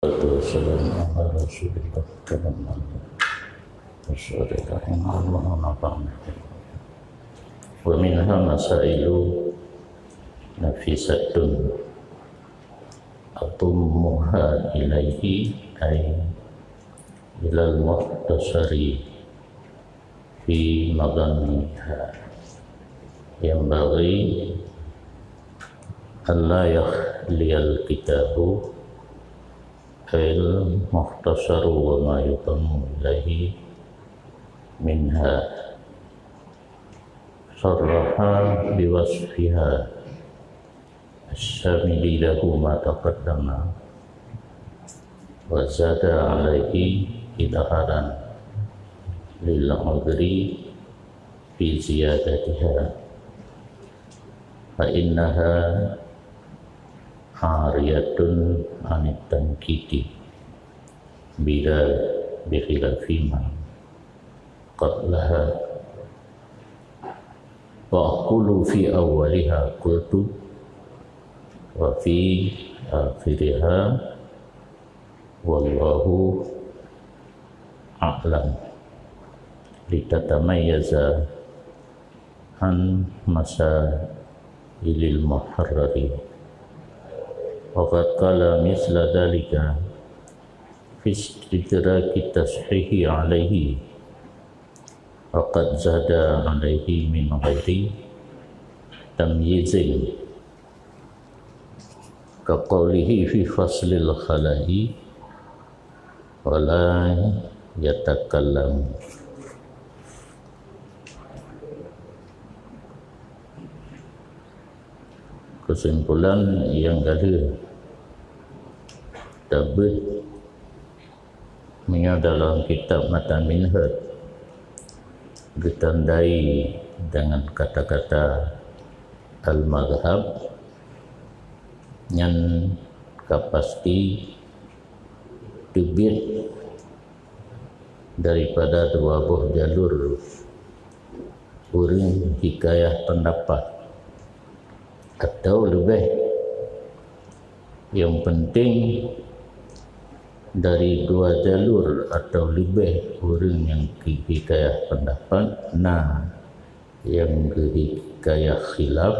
والسلام على رسول الله كلام الله وشهد رحمه الله ونفعنا ومنها مسائل نفيسة أضمها إليه أي إلى المختصر في مضامنها ينبغي ألا يخلي الكتاب المختصر وما يضم إليه منها صرح بوصفها الشامل له ما تقدم وزاد عليه إظهارا للعذر في زيادتها فإنها عارية عن التنكيد بخلاف ما قبلها وأقول في أولها قلت وفي آخرها والله أعلم لتتميز عن مسائل المحرر وقد قال مثل ذلك في استدراك التصحيح عليه وقد زاد عليه من غير تمييز كقوله في فصل الخلاء ولا يتكلم. Kesimpulan yang kedua, tabit dalam kitab Mata Minhaj ditandai dengan kata-kata al-madhab yang kapasti tebit daripada dua buah jalur urang hikayah pendapat atau lebih yang penting dari dua jalur atau lebih orang yang hikayah pendapat yang hikayah khilaf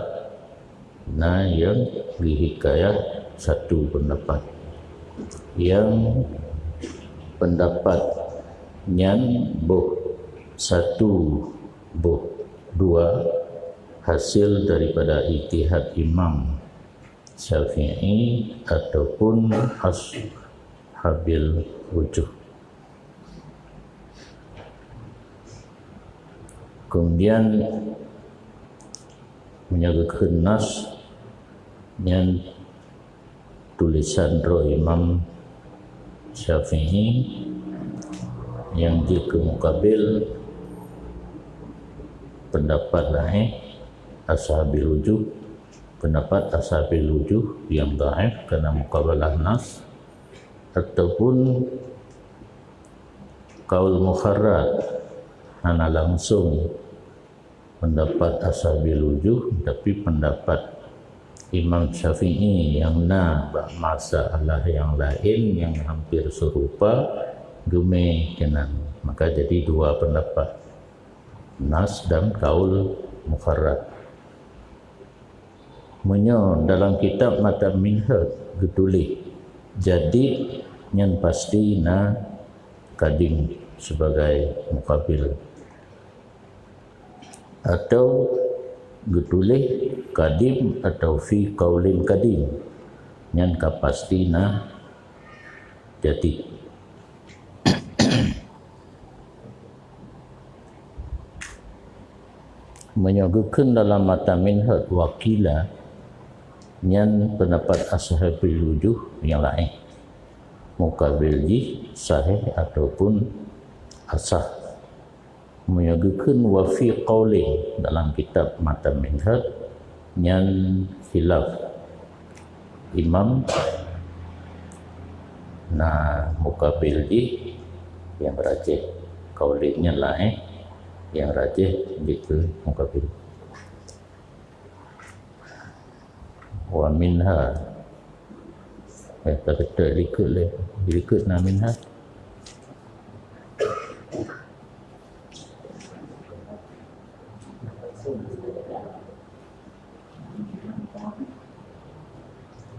yang hikayah satu pendapat yang pendapat yang satu dua hasil daripada ijtihad Imam Syafi'i ataupun ashabil wujuh. Kemudian menyebutkan nas yang tulisan roh Imam Syafi'i yang dikemukabil pendapat lain ashabil wujuh, pendapat ashabil wujuh yang dhaif karena muqabalah nas, ataupun qaul mukharrar hanya langsung pendapat ashabil wujuh tapi pendapat Imam Syafi'i yang masalah yang lain yang hampir serupa demikian, maka jadi dua pendapat nas dan qaul mukharrar. Dalam kitab Mata Minhaj ditulis jadi yang pasti kadim sebagai mukabil atau ditulis kadim atau fi qaulin kadim yang kapasti jadi. Menyebutkan dalam Mata Minhaj wakila yang pendapat ashabil wujuh yang lain mukabil sahih ataupun asah. Menyebutkan wa fi qaulin dalam kitab Mata Minhaj yang khilaf Imam mukabil yang rajih, qaulinnya lain yang rajih gitu mukabil. Wa minha Tak kata ikut na minha.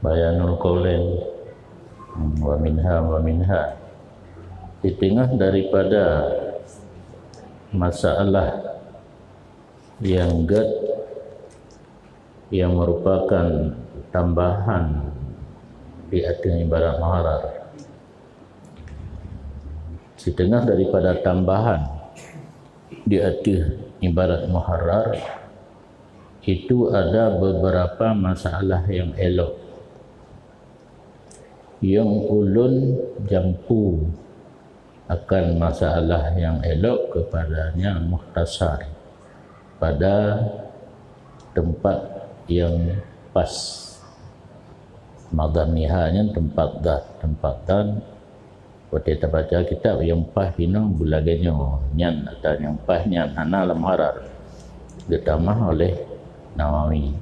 Bayanul qaulain wa minha di tengah daripada masalah yang merupakan tambahan di atas ibarat muharrar. Di tengah daripada tambahan di atas ibarat muharrar itu ada beberapa masalah yang elok yang ulun jampu akan masalah yang elok kepadanya mukhtasar pada tempat yang pas. Madhanihanya tempat dan waktu kita baca kitab yang pas hinang bulaganyo nyan atau yang pas nyan hana lam harar ditamah oleh Nawawi.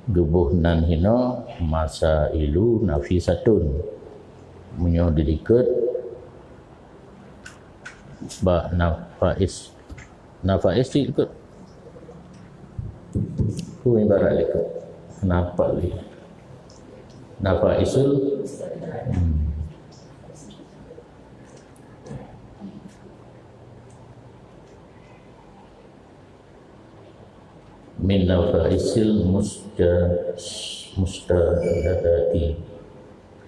Gebuh nan hino masa ilu nafisatun munyo diliket ba nafais ikut ku ibarat ikut kenapa li nafaisul min nafaisil mustahadati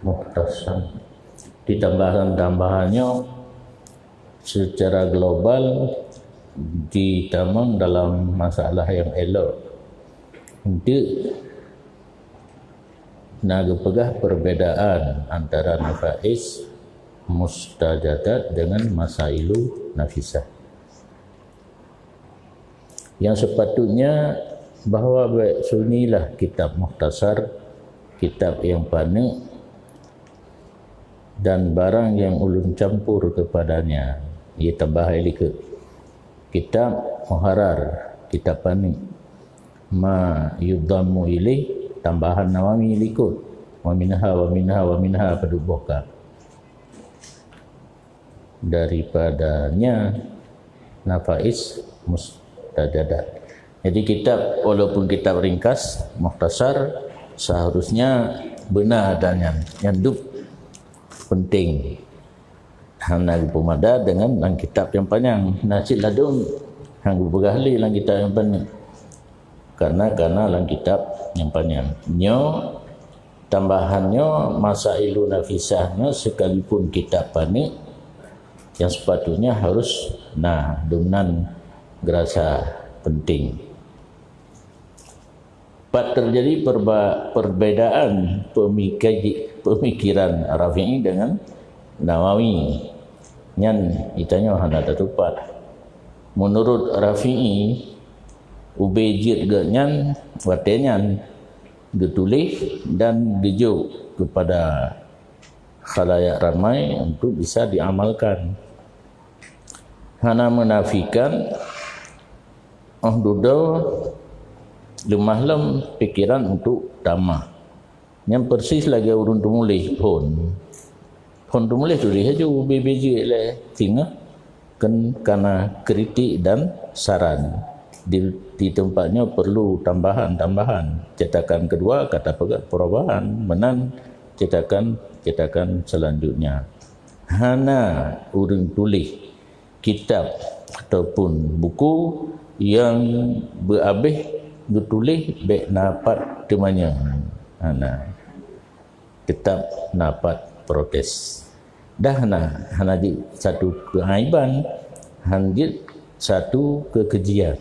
muhtasan. Di tambahannya secara global ditamang dalam masalah yang elok untuk pegah perbedaan antara nafais mustajadat dengan masailu nafisah. Yang sepatutnya bahawa sunilah kitab mukhtasar, kitab yang panik dan barang yang ulun campur kepadanya. Ia tambah ke kitab muharrar, kitab panik ma yudhammu ilaih, tambahan Nawawi likut wa minha paduboka. Daripadanya nafais mustajadat. Jadi kitab walaupun kitab ringkas mukhtasar seharusnya benar dan yang penting hana pemada dengan kitab yang panjang nasid ladung hang berahli lang kitab yang panjang karena lang kitab yang panjang tambahannya masailu nafisahnya sekalipun kitab panik yang sepatutnya harus dengan gerasa penting. Terjadi perbedaan pemikiran Rafi'i dengan Nawawi. Nyan itanya hana tepat. Menurut Rafi'i ubejid genyan watenyan ditulis dan dijuk kepada khalayak ramai untuk bisa diamalkan. Hana menafikan duda lemah pikiran untuk tamah. Yang persis lagi urun tumulih pun tumulih tulis aja BBJ le tinggal karena kritik dan saran di tempatnya perlu tambahan cetakan kedua kata perubahan menan cetakan selanjutnya. Hana urun tulis kitab ataupun buku yang berhabis ditulis baik napat temanya tetap napat protes dah hana di satu keaiban hanjit satu kekejian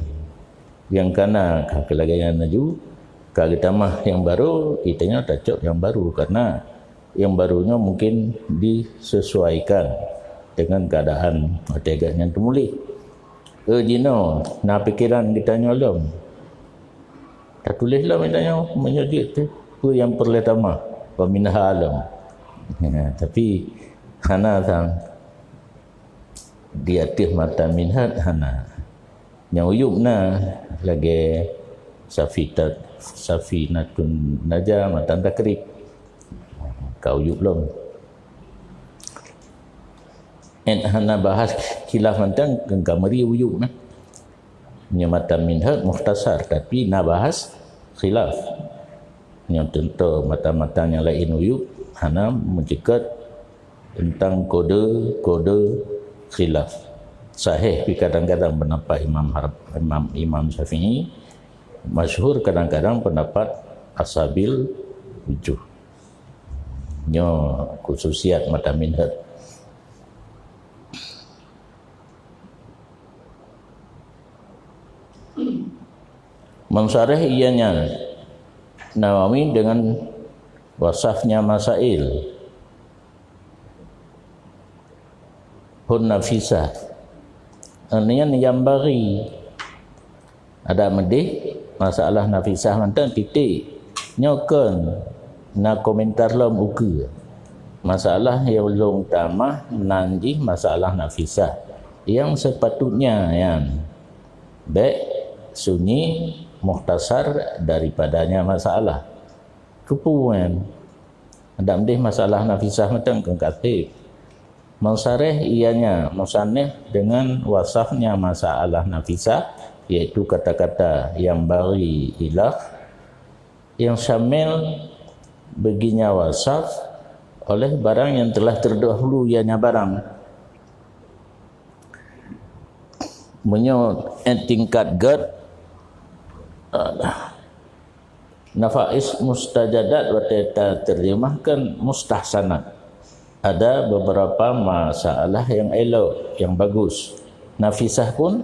yang kana kelagayan naju kagitamah yang baru kitanya tacok yang baru karena yang barunya mungkin disesuaikan dengan keadaan tegaknya temulih jino pikiran kita nyolong tak tulislah mitanya menyedit tu yang perletama peminah alam. Tapi hana sang di atas mata minhat hana nyawuyubna lagi safinatun najah matan takrib kau yuk belum. Hana bahas khilaf tentang kamari uyuk nah. Matan minhaj mukhtasar, tapi nak bahas khilaf. Yang tentu mata-mata yang lain uyuk hana mencekat tentang kode khilaf. Sahih tapi kadang-kadang pendapat Imam Syafi'i, masyhur kadang-kadang pendapat asabil wujuh. Nyo khususiat mata minhaj. Memsarih ianya Nawawi dengan wasafnya masail hun nafisah. Anian yang bagi ada medih masalah nafisah mantan titik nyokan na komentar lam uku masalah yang long tamah nanji masalah nafisah yang sepatutnya yang baik sunyi mukhtasar daripadanya masalah kepuan ada medih masalah nafisah mantan kengkatib. Mansarih ianya musannih dengan wasafnya masalah nafisah, yaitu kata-kata yang bari ilah yang syamil baginya wasaf oleh barang yang telah terdahulu ianya barang menyo tingkat gad nafais mustajadat wa terjemahkan mustahsanat. Ada beberapa masalah yang elok, yang bagus. Nafisah pun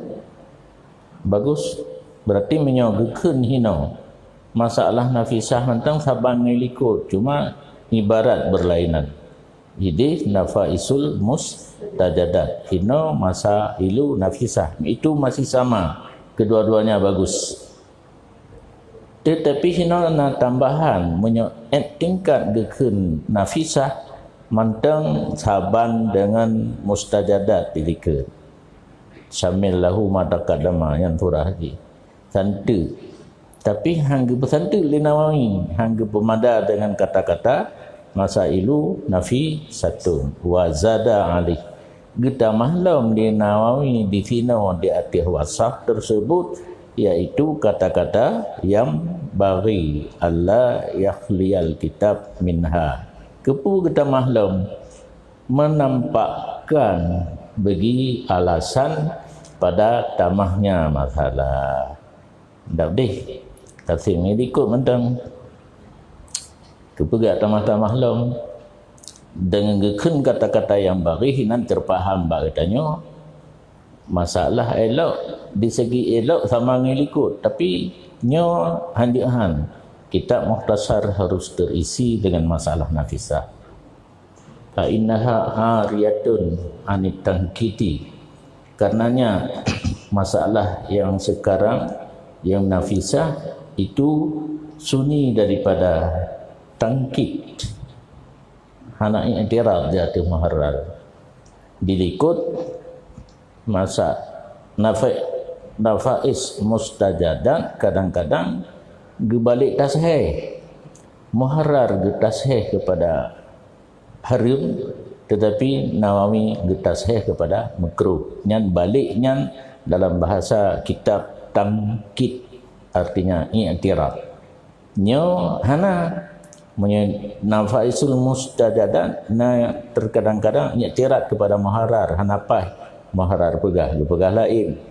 bagus. Berarti menyogekeun hino. Masalah nafisah tentang saban ngilikut, cuma ibarat berlainan. Jadi nafaisul mustajadat. Hino masailu nafisah. Itu masih sama. Kedua-duanya bagus. Tetapi hino na tambahan tingkat gekeun nafisah mantang saban dengan mustajadat dilika syamil lahu mataqaddama yang turah haji santu, tapi hangga bersantu Nawawi hangga pemada dengan kata-kata masailu nafi satu wa zada alih kita mahlum di Nawawi di sini di atas wasaf tersebut, yaitu kata-kata yang bagi Allah yakhliyal kitab minha. Kepu kita maklum menampakkan bagi alasan pada tamahnya masalah. Tak deh, kasih ni ikut mentang. Kepu gak tamah-tamah maklum dengan gekun kata-kata yang bagi hinan terpaham bagainya masalah elok di segi elok sama ngilikut, tapi nyo handihan. Kitab mukhtasar harus terisi dengan masalah nafisah. Fa innaha ariyatun anit tankiti. Karenanya masalah yang sekarang yang nafisah itu sunyi daripada tangkit. Hana i'tirad jati muharrar. Dilikut masa nafais mustajadan kadang-kadang gebalik tasheh muharrar getasheh kepada harim, tetapi Nawawi getasheh kepada makruh. Nyan baliknya dalam bahasa kitab tangkit artinya i'tirad. Nyo hana nafaisul mustajadan na terkadang-kadang i'tirad kepada muharrar hanapah muharrar pegah lain.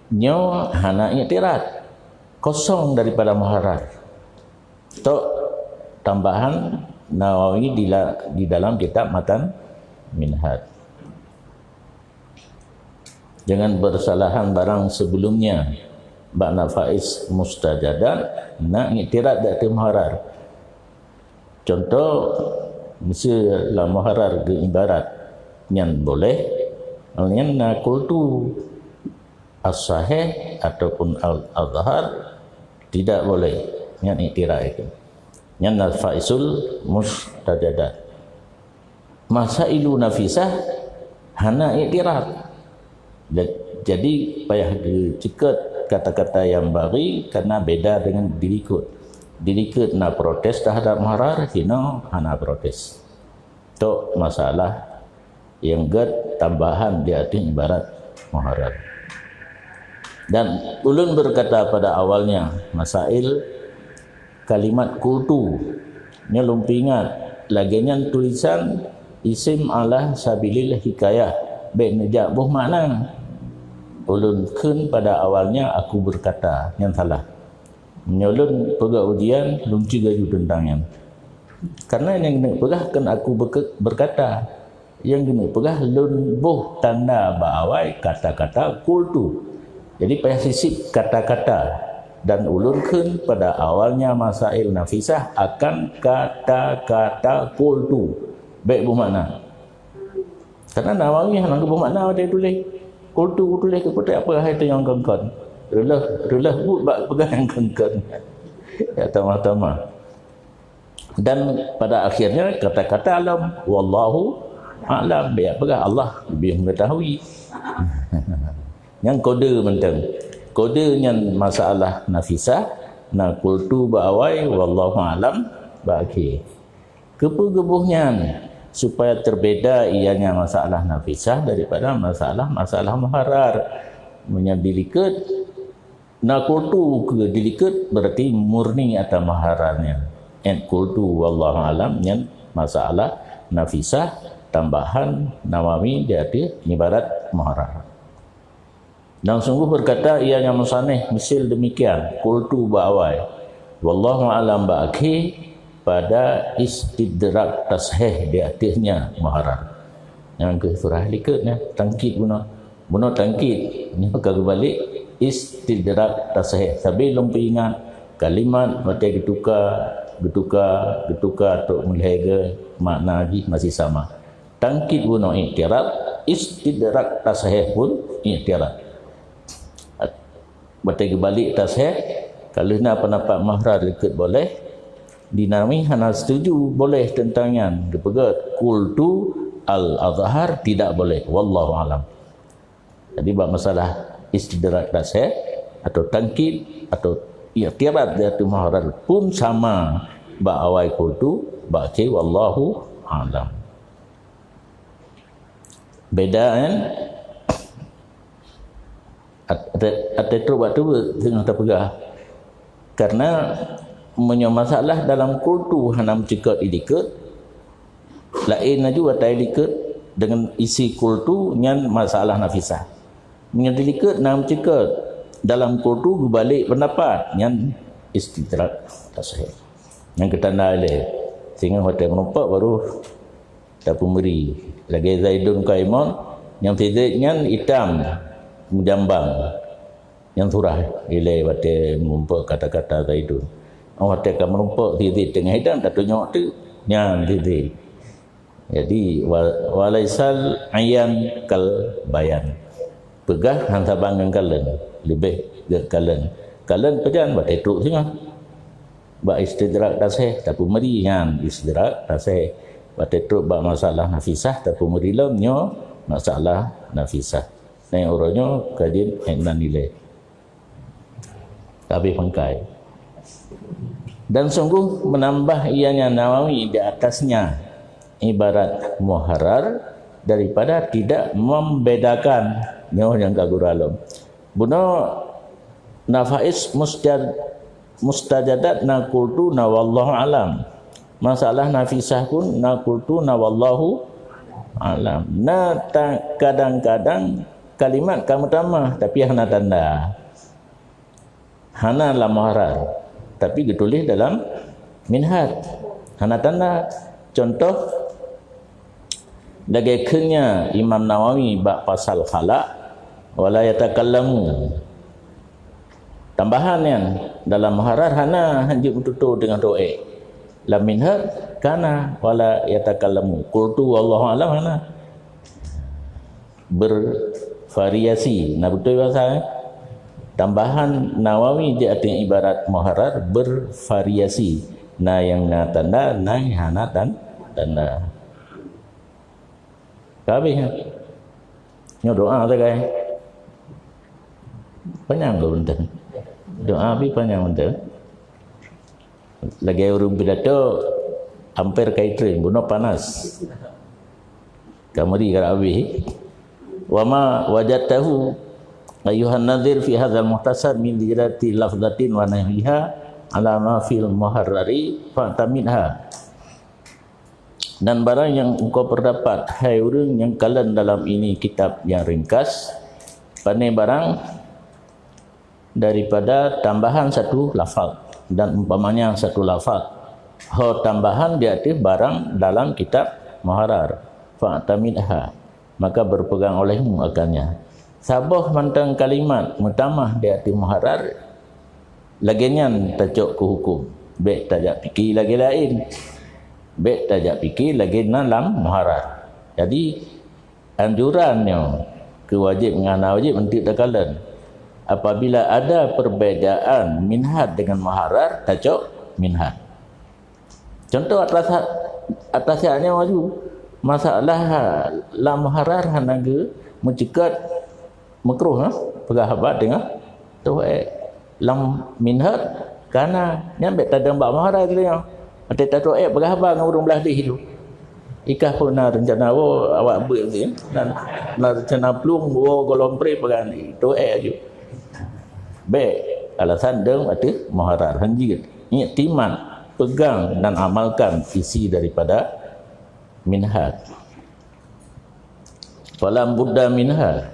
Nyo hana i'tirad kosong daripada muharrar. Tok tambahan Nawawi di dalam kitab Matan Minhaj. Jangan bersalahan barang sebelumnya. Bak nafais mustajadan nak i'tirad dari muharrar. Contoh misalnya muharrar ke ibarat yang boleh yang nakul tu as-sahih ataupun al-azhar tidak boleh yang i'tirad itu. Yang nafaisul mustajadat. Masailu nafisah hana i'tirad. Jadi payah dicekat kata-kata yang bagi karena beda dengan dirikut. Delikut nak protes terhadap muharar, hina hana protes. Tok masalah yang gad tambahan di atas ibarat muharar. Dan ulun berkata pada awalnya, masail kalimat kultu nya lumpingat laginya tulisan isim ala sabilil hikayah baik nejak buh makna. Ulun kun pada awalnya aku berkata yang salah. Menyolun pegak ujian lunci gaju tentangnya. Karena yang kena pegah kan aku berkata, yang kena pegah lun buh tanda bawai kata-kata kultu. Jadi payah sisip kata-kata, dan ulun kun pada awalnya masail nafisah akan kata-kata kultu baik bermakna. Karena Nawawi hang bermakna dia tulis kultu tulis ke kota apa itu yang kengkon. Relah but bak pegang yang kengkon. Ya tamah-tamah. Dan pada akhirnya kata-kata alam wallahu a'lam, biar pegang Allah lebih mengetahui. Yang kode mentang kode yang masalah nafisah na kultu ba'awai wallahu alam ba'aki kepugebuhnya supaya terbeda ianya masalah nafisah daripada masalah muharar. Menyadilikat na kultu ke dilikat berarti murni atau muhararnya. En kultu wallahu alam yang masalah nafisah tambahan Nawawi jadi ibarat muharar. Dan sungguh berkata ianya musanih misil demikian kultu ba'awai wallahu alam ba'aki pada istidrak tasheh di atasnya muharar. Yang ke surah likutnya tangkid guna tangkid ni pakai balik istidrak tasheh sambil lumpi ingat kalimat macam getuka untuk melihat makna lagi masih sama. Tangkid guna i'tirad, istidrak tasheh pun i'tirad. Batai balik tasheh kalau nak pendapat mahrar ikut boleh dinami hana setuju boleh tentangnya dipegat kultu al-azhar tidak boleh wallahu alam. Jadi bab masalah istidrak tasheh atau tangkid atau i'tirad dari mahrar pun sama ba awai kultu ba ke wallahu alam. Beda kan? Ada terbuat tu tengah terpegah karena punya masalah dalam kultu hanam cekut ilikut lain aju atai likut dengan isi kultu nyan masalah nafisah menyadilikut nam cekut dalam kultu berbalik pendapat nyan istidrak tasahih yang ketanda oleh sehingga hotel menumpak baru tak pemberi lagi Zaidun Qaimon yang fiziknya hitam menjambang yang surah ilai wate menumpak kata-kata Zaidun. Wate kan menumpak titik tengah hitam tak tunjuk tu yang titik. Jadi walaisal ayan kal bayan. Pegah hang sabangan kalen lebih ke kalen. Kalen pejan wate truk singa. Ba istidrak tasih tapi meri yang istidrak tasih wate truk ba masalah nafisah tapi meri lemnyo masalah nafisah. Naik orangnya kajian dan nilai tapi pangkai dan sungguh menambah ianya Nawawi di atasnya ibarat muharar daripada tidak membedakan nyawa yang kaguralam buno nafais mustajadat na kultu na wallahu alam masalah nafisah pun na kultu na wallahu alam na kadang-kadang kalimat kamu tamah tapi hana tanda hana la muharar tapi ditulis dalam minhaj hana tanda. Contoh lagi kenya Imam Nawawi bab pasal khalaq wala yatakallamu tambahan yang dalam muharar hana hanjut betul dengan doa la minhaj kana wala yatakallamu qultu wallahu alam hana bervariasi. Nah betul bahasa tambahan Nawawi di atas ibarat muharar bervariasi. Nah yang na tanda, nah hana dan tanda. Kabeh nyo doa tak kai. Panjang ke benten. Doa bi panjang benten. lagi urung pidato hampir kaitrin bunuh panas kamari karawi wa ma wajadtahu ayuhan nadhir fi hadzal muhtasar min dijrati lafzatin wa nahwiha ala ma fil muharrari fa'taminha. Dan barang yang engkau perdapat hai urang yang kalian dalam ini kitab yang ringkas pandai barang daripada tambahan satu lafaz dan umpamanya satu lafaz ho tambahan dia arti barang dalam kitab muharrar fa'taminha, maka berpegang olehmu akannya. Sabah mantang kalimat mutamah dia arti muharrar lagian tajak ke hukum baik tajak fikir lagi lain baik tajak fikir lagi dalam muharrar. Jadi anjurannya kewajib dengan wajib untuk takalan apabila ada perbezaan minhad dengan muharrar tajak minhad. Contoh atasnya maju masalah la muharrar hanaga mencekat makruh pegah habat dengan tu lam minhad karena nyambe tadang bak muharrar dia ada tato pegah habat dengan urang belah di tu ikah pun rencana awak buat ni dan rencana plung golong pre pegan tu je baik alasan deng arti muharrar hanjir iktiman pegang dan amalkan isi daripada minhaj falam budda minha,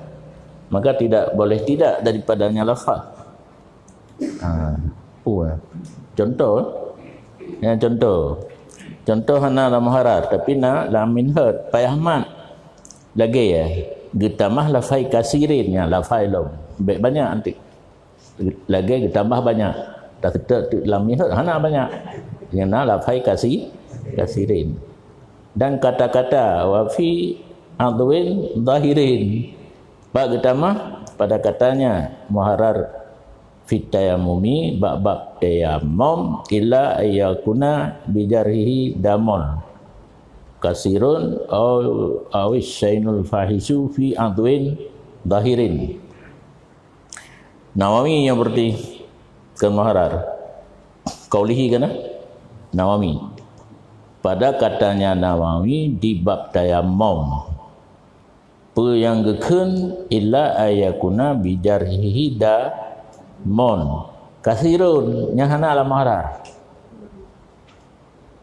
maka tidak boleh tidak daripadanya lafaz. Contoh hana la muharrar tapi na la minhaj payahmat lagi getamah lafai kasirin lafai long baik banyak nanti lagi ditambah banyak tak la minhaj hana banyak yang na lafai kasirin dan kata-kata wa fi adwin zahirin bab getamah pada katanya muharrar fit tayammumi bab tayammum illa ayyakuna bijarhihi damon kasirun aw syainul fahisu fi adwin zahirin. Nawawi yang berarti ke muharrar qaulihi kana Nawawi pada katanya Nawawi di bab tayammum peyanggekeun illa ayyakuna bijarhihi mon kasirun nyahana ala muharrar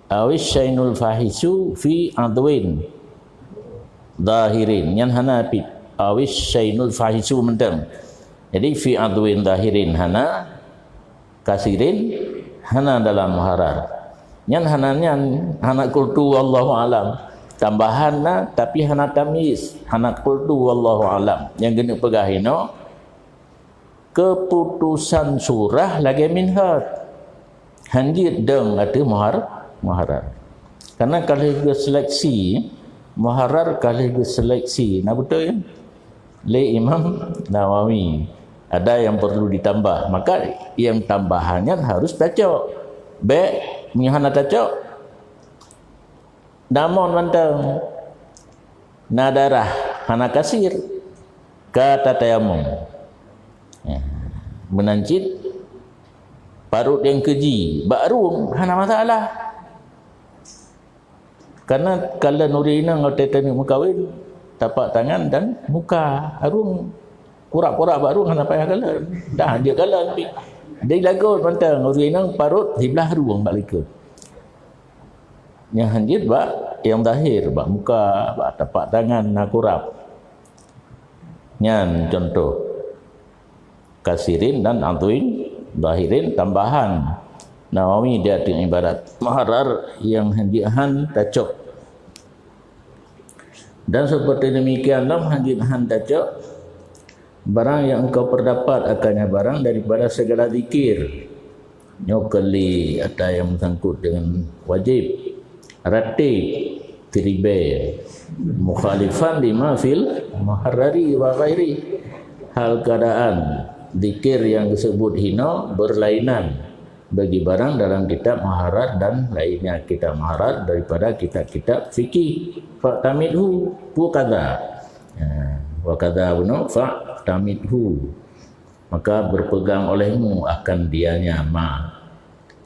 awis syainul fahisu fi adwin zahirin nyahana pi awis syainul fahisu mentem jadi fi adwin zahirin hana kasirin hana dalam muharrar nyan hananya hana kultu wallahu alam tambahanna tapi hana tamyiz hana kultu wallahu alam yang geni pegahino keputusan surah lagi minhaj hanjir deng ada muharrar karena kalau seleksi muharrar kalau seleksi nah betul ya le Imam Nawawi ada yang perlu ditambah maka yang tambahannya harus tajak baik mihana tajak damon mantang nadarah hana kasir kata tayammum menancit parut yang keji baru hana masalah karena kalau nurina ngotetan mukawin tapak tangan dan muka arung kurak-kurak baru hana payah kalan dah dia kalan dia lagu mantang nurina parut sebelah ruang balik ke yang hanjit bak yang zahir bak muka bak tapak tangan nak kurap nyan contoh kasirin dan antuin zahirin tambahan Nawawi dia dengan ibarat muharrar yang hanjihan tacok dan seperti demikian dalam hanjihan tacok barang yang engkau perdapat akannya barang daripada segala zikir nyokali ada yang bersangkut dengan wajib ratib tiribe mukhalifan lima fil muharrari wa ghairi hal keadaan zikir yang disebut hina berlainan bagi barang dalam kitab muharrar dan lainnya kitab muharrar daripada kitab-kitab fikih fa'tamidhu wa kadza wa kadza bunu fa'tamidhu maka berpegang olehmu akan dianya ma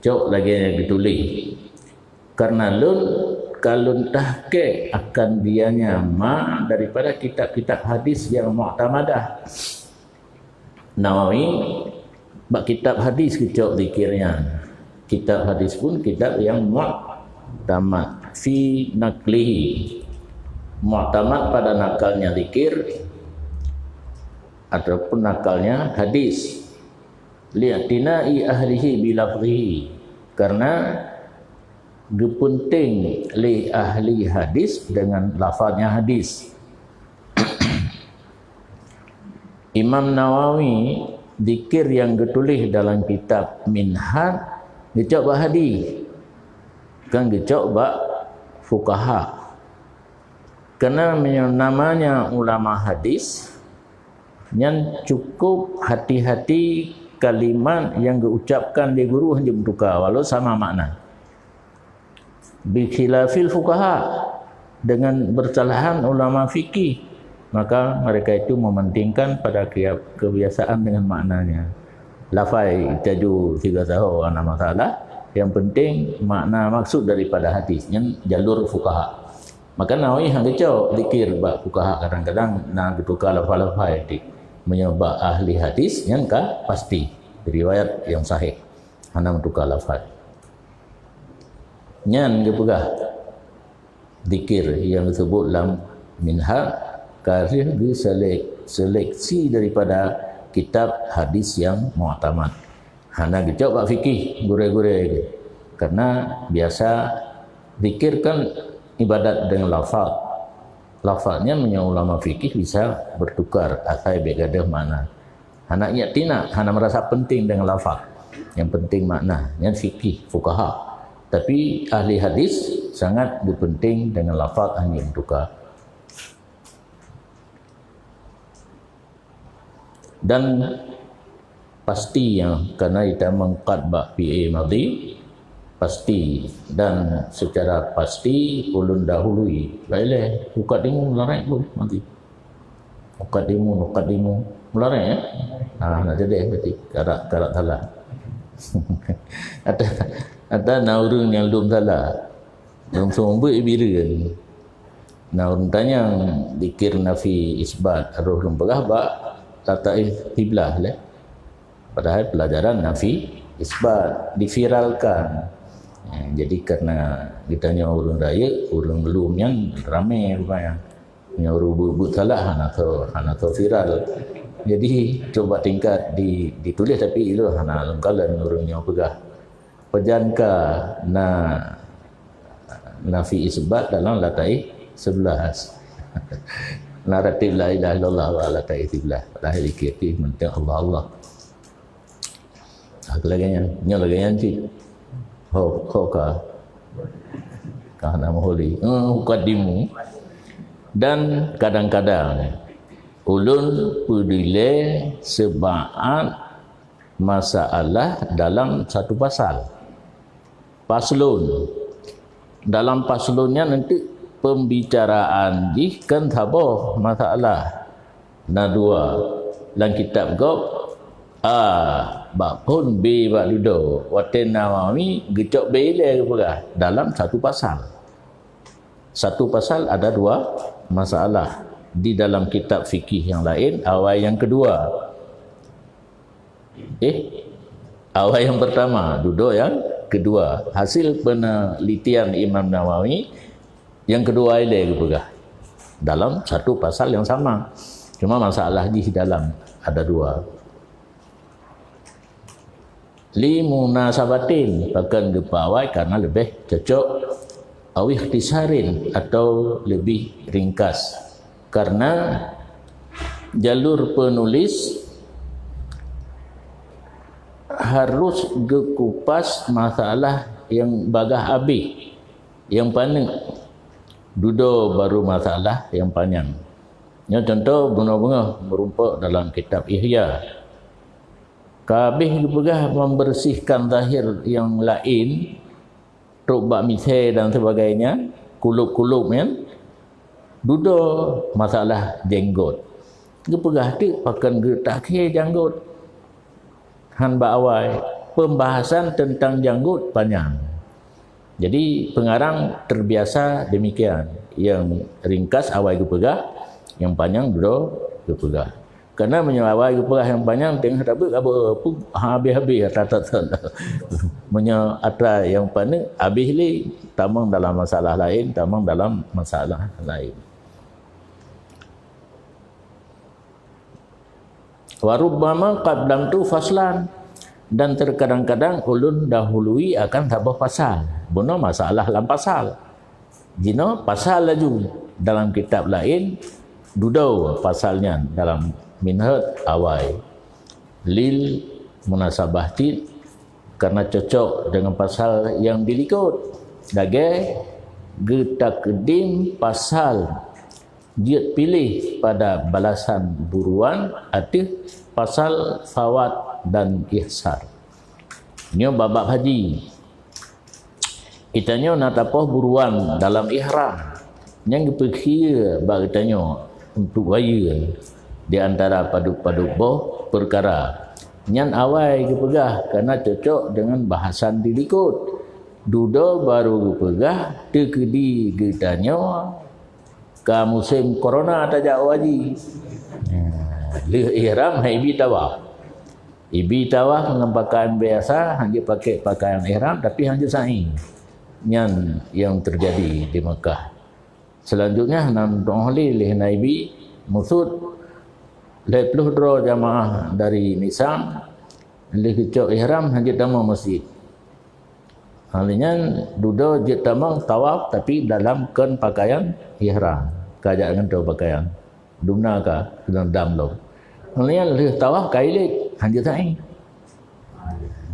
Cok lagi yang ditulis. Karena lun kalau tahqiq akan dianya daripada kitab-kitab hadis yang mu'tamadah. Nawawi bak kitab hadis kecok zikirnya. Kitab hadis pun kitab yang mu'tamad fi naqlihi. Mu'tamad pada nakalnya zikir ataupun nakalnya hadis. Li'tinai ahlihi bilafzihi, karena gepenting li ahli hadis dengan lafaznya hadis. Imam Nawawi zikir yang ditulis dalam kitab Minhaj gecok ba hadis, kan gecok ba fuqaha. Karena namanya ulama hadis yang cukup hati-hati kalimat yang diucapkan di guru hanya bertukar walau sama makna. Bi khilafil fuqaha, dengan bersalahan ulama fikih, maka mereka itu mementingkan pada kebiasaan dengan maknanya. Lafai taju tiga tahu ana masalah, yang penting makna maksud daripada hadis yang jalur fuqaha. Maka Nawawi hang kecau zikir ba fuqaha kadang-kadang na bertukar lafal-lafal itu menyebab ahli hadis yang pasti riwayat yang sahih hana bertukar lafal. Nyan dia pegah zikir yang disebut dalam Minhaj karena seleksi daripada kitab hadis yang mu'tamad. Hana gecok bak fikih gure-gure, karena biasa zikir kan ibadat dengan lafaz. Lafaznya menurut ulama fikih bisa bertukar asal begadah makna. Hana yatina, hana merasa penting dengan lafaz. Yang penting makna, yang fikih fuqaha. Tapi ahli hadis sangat berpenting dengan lafaz hanya bertukar. Dan pasti yang karena kita mengqadbah PA madhi, pasti dan secara pasti ulun dahului baiklah mukaddimu melarat pun nanti mukaddimu melarat ya. Nak jadi berarti karat salah. ada naurun yang belum salah belum sumber ibiran naurun tanya zikir nafi isbat roh lempegah ba tata qiblah lah, padahal pelajaran nafi isbat diviralkan. Jadi karena ditanya ulun raya, ulun belum yang ramai rupanya. Yang urut salah hana atau viral. Jadi coba tingkat ditulis tapi itu hana lengkalan urungnya pegah. Pejanka nafi isbat dalam latai 11. Naratif la ilaha illallah wa latai 11. Padahal dikiti menting Allah. Aku lagi yang cik. Hoka karena mahuli mukaddimu. Dan kadang-kadang ulun pedile sebaat masalah dalam satu pasal paslon. Dalam paslonnya nanti pembicaraan kan taboh masalah dua dalam kitab gob bakun B bak dudo waten Nawawi gecok bele ke dalam satu pasal. Satu pasal ada dua masalah. Di dalam kitab fikih yang lain awal yang kedua. Awal yang pertama, dudo yang kedua. Hasil penelitian Imam Nawawi yang kedua ile ke dalam satu pasal yang sama. Cuma masalah di dalam ada dua. Li munasabatin bahkan gepawai karena lebih cocok awih ikhtisarin atau lebih ringkas, karena jalur penulis harus gekupas masalah yang bagah habis yang panjang dudo baru masalah yang panjang. Ya, contoh bunga-bunga merumpak dalam kitab Ihya. Kabeh juga membersihkan zahir yang lain, rubak misai dan sebagainya, kulub-kulub kan. Dudo masalah jenggot. Dia pegah tu pakan ge takhir jenggot. Han ba awai pembahasan tentang janggut panjang. Jadi pengarang terbiasa demikian. Yang ringkas awal gupegah, yang panjang dulu gupegah. Kerana menyawai gupegah yang panjang tengah tak apa habis-habis tak. Menya atra yang panjang habis li tamang dalam masalah lain, tamang dalam masalah lain. Warubbama qadlam tu faslan, dan terkadang-kadang ulun dahului akan tabah pasal. Benar masalah dalam pasal. Jino pasal laju dalam kitab lain dudau pasalnya dalam minhaj awai. Lil munasabah tid karena cocok dengan pasal yang dilikut. Dage getakdim pasal dia pilih pada balasan buruan atau pasal fawat dan ihsar. Nyo babak haji. Itanya nak tapoh buruan dalam ihram. Yang dipikir bagi tanyo untuk raya di antara paduk-paduk boh perkara. Nyan awai gepegah kerana cocok dengan bahasan dilikut. Duda baru gepegah tekedi getanyo ke musim corona tajak waji. Lih ihram ibi tawaf. Ibi tawaf dengan pakaian biasa, hanya pakai pakaian ihram tapi hanya sa'i. Yang terjadi di Mekah. Selanjutnya nam dohli lih naibi musud lepluh dro jamaah dari Nisam lih kecok ihram hanya tamang masjid. Halinya duda je tamang tawaf tapi dalam kan pakaian ihram. Kajak dengan tu pakaian. Dumna ka sedang dam lo. Halinya lih tawaf kailik hanya sa'i.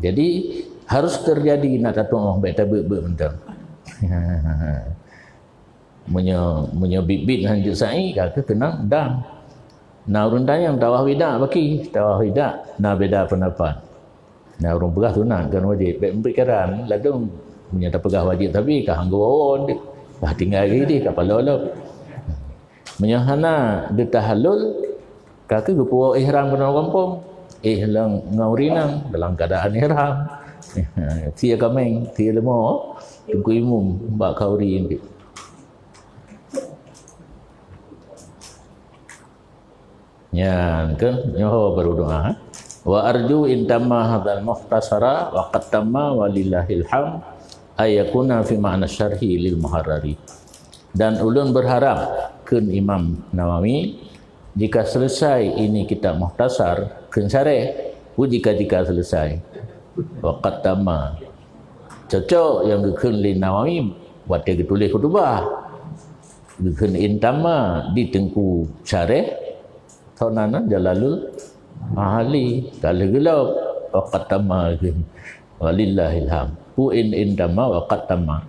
Jadi harus terjadi nak tatung beta be mentang. Munya bibit hanjuk sa'i kata tenang dam. Nah urun tanya tawaf wida baki, tawaf wida nah beda pendapat. Nah urun pegah sunat kan wajib. Baik memperkirakan ladung punya tak pegah wajib tapi kah anggon bah tinggal lagi di kapal lolop. Menyahana de tahallul kaki gupu ihram kena kampung. Lang ngaurinang dalam keadaan ihram. Tia kameng, tia lemo, tunggu imum, mbak kauri ini. Ya, kan? Nyoho baru doa. Wa arju intamma hadzal mukhtasara wa qad tamma walillahil hamd ayakuna fi ma'na syarhi lil muharrari. Dan ulun berharap kun Imam Nawawi jika selesai ini kitab mukhtasar kun syarih, jika selesai waqat tamma cocok yang gekun li Nawawi buat dia tulis khutbah gekun intama di tengku syarih tonana jalalul ahli kalau gelap waqat tamma walillahil hamd pu intama waqat tamma.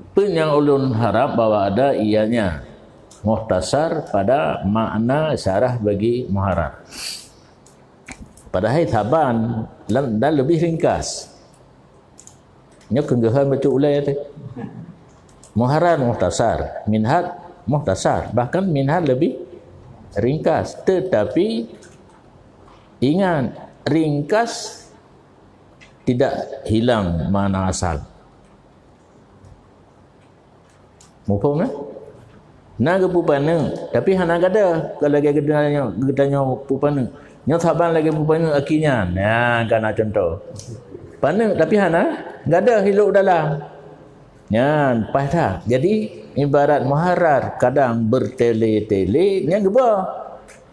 Pun yang ulun harap bahwa ada ianya mukhtasar pada makna syarah bagi muharrar. Padahal taban dan lebih ringkas. Nya kenggahan baca ulai tu. Muharrar mukhtasar, minhaj mukhtasar, bahkan minhaj lebih ringkas. Tetapi ingat, ringkas tidak hilang makna asal. Mufhum kan? Naga pupana, tapi hana gada kalau lagi gedanya pupana. Yang saban lagi pupana akinya. Nah, kana contoh. Pana tapi hana gada hiluk dalam. Ya, pada. Jadi ibarat muharrar kadang bertele-tele yang gebah.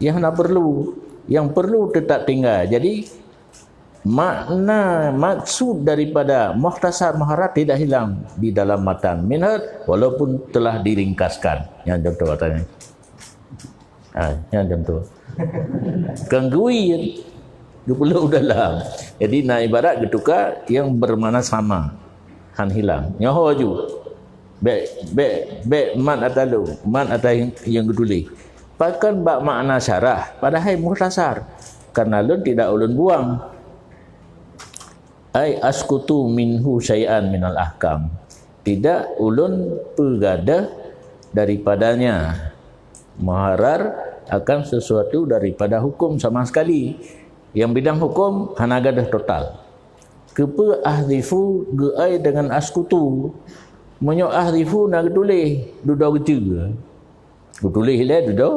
Yang nak perlu, yang perlu tetap tinggal. Jadi makna maksud daripada mukhtasar muharrar tidak hilang di dalam matan minhaj walaupun telah diringkaskan. Yang contoh katanya. Yang contoh. Kanggui perlu dalam. Jadi nak ibarat getuka yang bermakna sama. Han hilang. Nyaho ju. Be man atalu, man atau yang geduli. Bahkan bak makna syarah padahal mukhtasar. Karena ulun tidak ulun buang. Ai askutu minhu syai'an minal ahkam. Tidak ulun pergada daripadanya muharrar akan sesuatu daripada hukum sama sekali. Yang bidang hukum hana gadah total. Kepa ahdifu geai dengan askutu. Menyo ahdifu nak tulis duda gece. Tulis le duda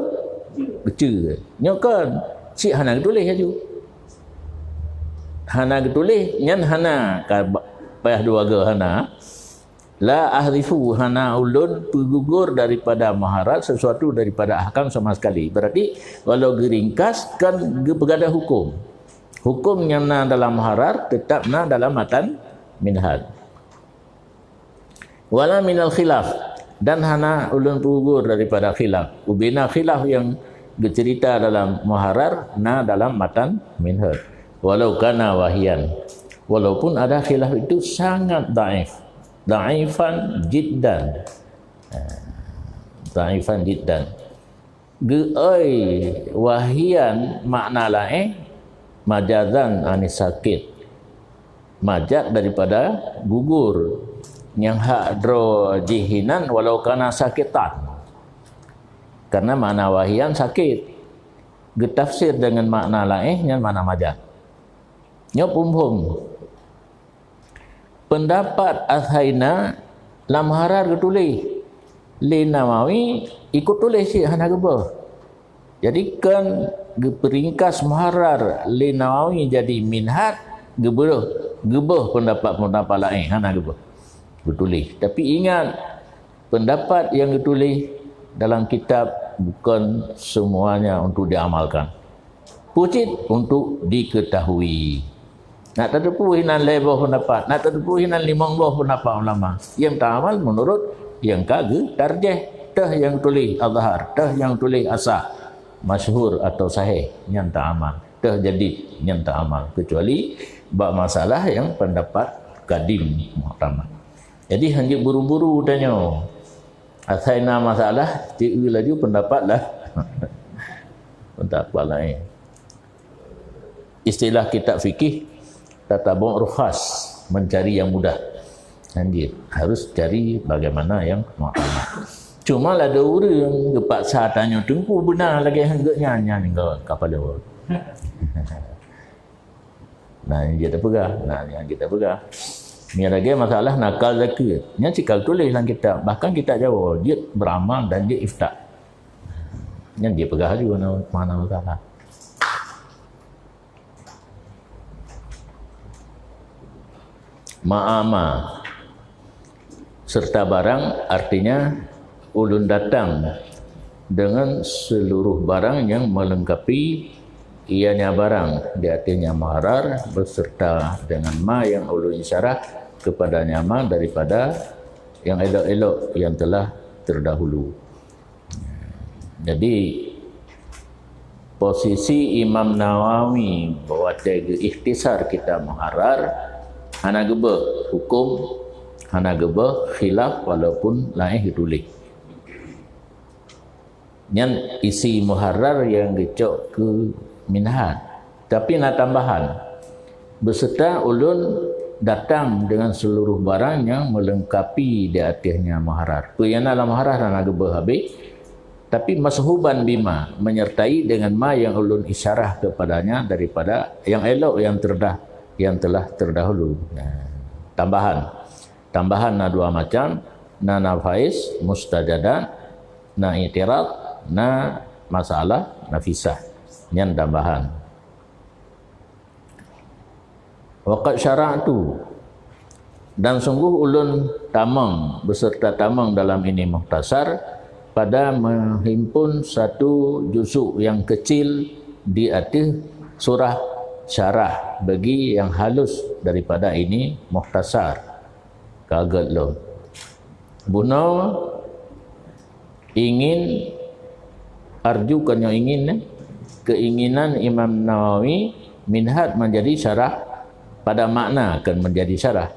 gece. Nyokan si hana tulis aju. Hana tulis nyan hana ka payah dua ge hana. La ahdifu hana ulun gugur daripada maharat sesuatu daripada ahkam sama sekali. Berarti kalau geringkas kan bergada hukum. Hukum yang na dalam maharat tetap na dalam matan minhaj. Wala minal khilaf dan hana ulun gugur daripada khilaf. Ubina khilaf yang bercerita dalam maharar na dalam matan minhaj. Walau kana wahian. Walaupun ada khilaf itu sangat daif. Da'ifan jiddan. Da'ifan jiddan. Geai wahian makna lain majazan anis sakit. Majaz daripada gugur. Yang hak dro jihinan walau kana sakitan. Karena makna wahian sakit. Getafsir dengan makna lain yang makna majaz. Nyop pendapat Ashaina lam harar ketulis li Nawawi ikut tulis si hana gebah. Jadi kan peringkas maharar li Nawawi jadi minhaj gebah pendapat lain hana gebah betulis. Tapi ingat pendapat yang ditulis dalam kitab bukan semuanya untuk diamalkan. Pucit untuk diketahui. Nak terdepu hinan lebah pendapat, nak terdepu hinan 50 pendapat ulama. Yang ta'amal menurut yang kagak tarjih, tah yang tulis azhar, tah yang tulis asah, masyhur atau sahih yang ta'amal, tah jadid yang ta'amal, kecuali bab masalah yang pendapat kadim muhtamad. Jadi hanya buru-buru tanya. Asaina masalah, tiga laju pendapat lah. Pendapat lain. Istilah kitab fikih tatabu' rukhas, mencari yang mudah. Anjir, harus cari bagaimana yang muhtamad. Cuma lah ada orang gepaksa tanya tengku benar lagi hangganya nyanyi kapal dia. Nah, yang kita pegang. Ni lagi masalah nakal zakat. Yang cikal tulis dalam kitab. Bahkan kita jawab dia beramal dan dia iftak. Yang dia pegang juga mana masalah. Ma'ama serta barang artinya ulun datang dengan seluruh barang yang melengkapi ianya barang di artinya maharar beserta dengan ma yang ulun isyarah kepadanya ma daripada yang elok-elok yang telah terdahulu. Jadi posisi Imam Nawawi bahwa tega ikhtisar kita maharar hana gebah hukum, hana gebah khilaf walaupun lain ditulis. Yang isi muharrar yang gecok ke minhaj. Tapi nak tambahan. Beserta ulun datang dengan seluruh barang yang melengkapi di atasnya muharrar. Puyana dalam muharrar hana gebah habis. Tapi mashuban bima menyertai dengan ma yang ulun isyarah kepadanya daripada yang elok yang telah terdahulu. Tambahan na dua macam, na nafais mustajadan, na i'tirad, na masalah nafisah. Yang tambahan. Waqad syara'tu dan sungguh ulun tamang beserta tamang dalam ini mukhtasar pada menghimpun satu juzuk yang kecil di atas surah syarah bagi yang halus daripada ini mukhtasar. Kaget lo. Buno ingin arjukan yang ingin keinginan Imam Nawawi minhaj menjadi syarah pada makna akan menjadi syarah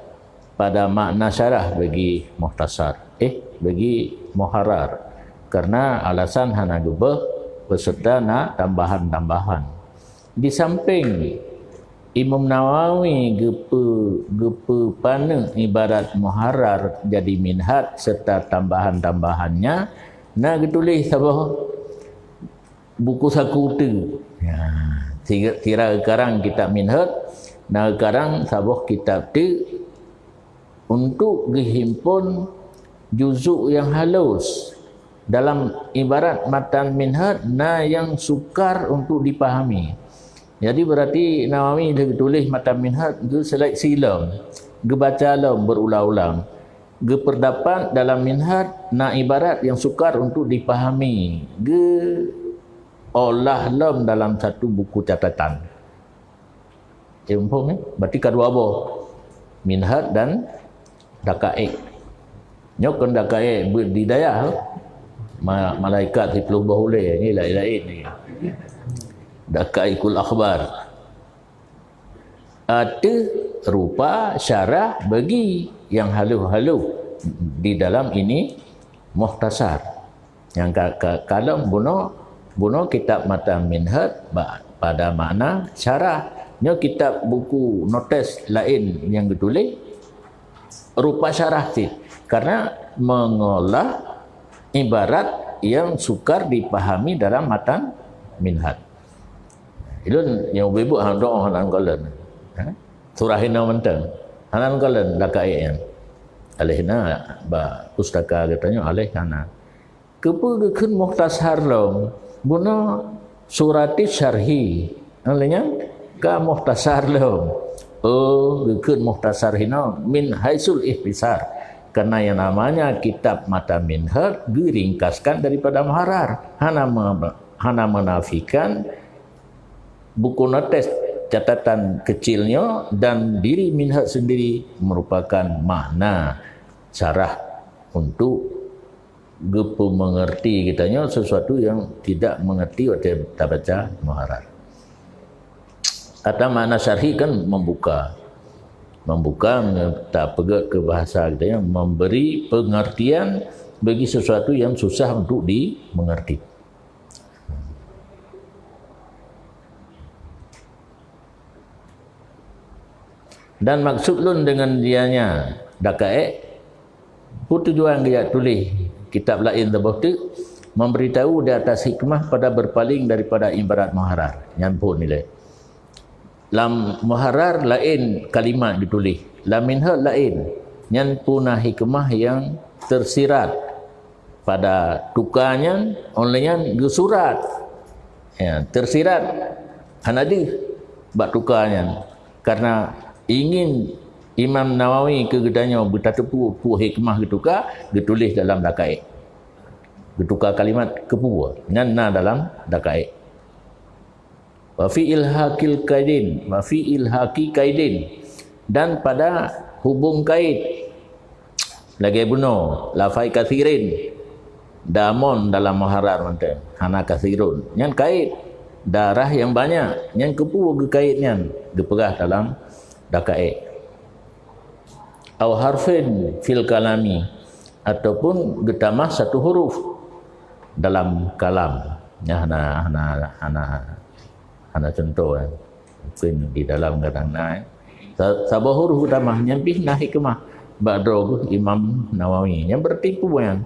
pada makna syarah bagi mukhtasar bagi muharrar karena alasan hana gubah beserta na tambahan-tambahan. Di samping Imam Nawawi gepe pana ibarat muharrar jadi minhaj serta tambahan-tambahannya na ditulis apa buku saku tu. Ya, tira karang kitab minhaj na karang sabuh kitab tu untuk dihimpun juzuk yang halus dalam ibarat matan minhaj na yang sukar untuk dipahami. Jadi berarti Nawawi dia tulis matan minhaj tu selai silam, dia baca lam berulang-ulang. Dia perdapat dalam minhaj na ibarat yang sukar untuk dipahami. Dia olah lam dalam satu buku catatan. Empung berarti kedua boh minhaj dan daqaiq. Nyok kan daqaiq di daya malaikat hipluh bahule ni lain-lain ni. Daqaiqul akhbar. Ada rupa syarah bagi yang halu-halu di dalam ini mukhtasar. Yang kalau buno kitab matan minhaj pada makna syarah. Nya kitab buku notes lain yang ditulis rupa syarah sih. Karena mengolah ibarat yang sukar dipahami dalam matan minhaj. Ilun yang ibu hang doa hanan kolen. Surah hina mentang. Hanan kolen daqaiq yang. Alihna ba pustaka katanya alih kana. Kepa keun mukhtasar lom. Buna surati syarhi. Alihnya ka mukhtasar lom. Oh, keun mukhtasar hina min haisul ihtisar. Karena yang namanya kitab matan minhaj diringkaskan daripada muharrar. Hana menafikan buku notes catatan kecilnya dan diri minhaj sendiri merupakan makna syarah untuk gepu mengerti kitanya sesuatu yang tidak mengerti waktu kita baca muharrar. Kata makna syarhi kan membuka tak pegat ke bahasa kita yang memberi pengertian bagi sesuatu yang susah untuk dimengerti. Dan maksud lun dengan dianya daqaiq tujuan dia tulis kitab lain tersebut memberitahu di atas hikmah pada berpaling daripada ibarat muharrar. Yang pun nilai. Lam muharrar lain kalimat ditulis. Lam minhaj lain. Yang punah hikmah yang tersirat pada tukarnya olehnya surat. Ya, tersirat hanadi bak tukarnya. Karena ingin Imam Nawawi kegedanya bertatapu hikmah getukar ditulis dalam daqaiq. Getukar kalimat kepua na dalam daqaiq. Wa fi ilhaqil qaidin, wa fi ilhaqi qaidin, dan pada hubung kait lagi buno lafai kathirin damon dalam muharrar mante hana kathirun yang kait darah yang banyak yang kepu ge kaitnya geperah dalam daqaiq. Au harfin fil kalami, ataupun getamah satu huruf dalam kalam. Ya hana contoh mungkin di dalam kadang-kadang sabah huruf getamah nyampih nah hikmah ba'dro Imam Nawawi yang bertipu yang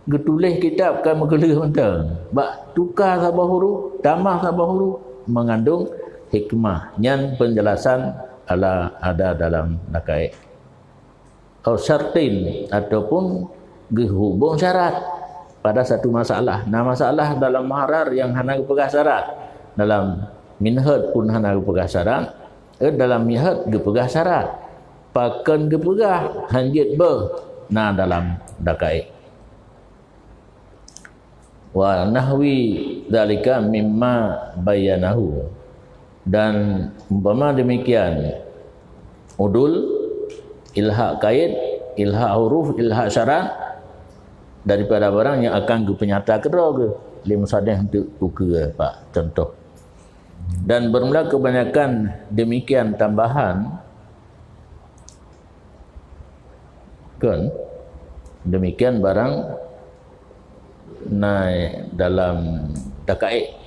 getulis kitab kan mengelih mentang bak tukar sabah huruf tambah sabah huruf mengandung hikmah yang penjelasan ada dalam daqaiq. Atau syartin, ataupun hubung syarat pada satu masalah. Nah, masalah dalam muharrar yang hana gepegah syarat, dalam minhaj pun hana gepegah syarat, dalam minhaj gepegah syarat. Pakan gepegah hanjit nah dalam daqaiq. Wa nahwi dzalika mimma bayanahu, dan umpama demikian udul, ilhaq kait, ilhaq huruf, ilhaq syarat daripada barang yang akan penyata kedua ke lim sadeh untuk buka pak contoh. Dan bermula kebanyakan demikian tambahan kan demikian barang naik dalam daqaiq.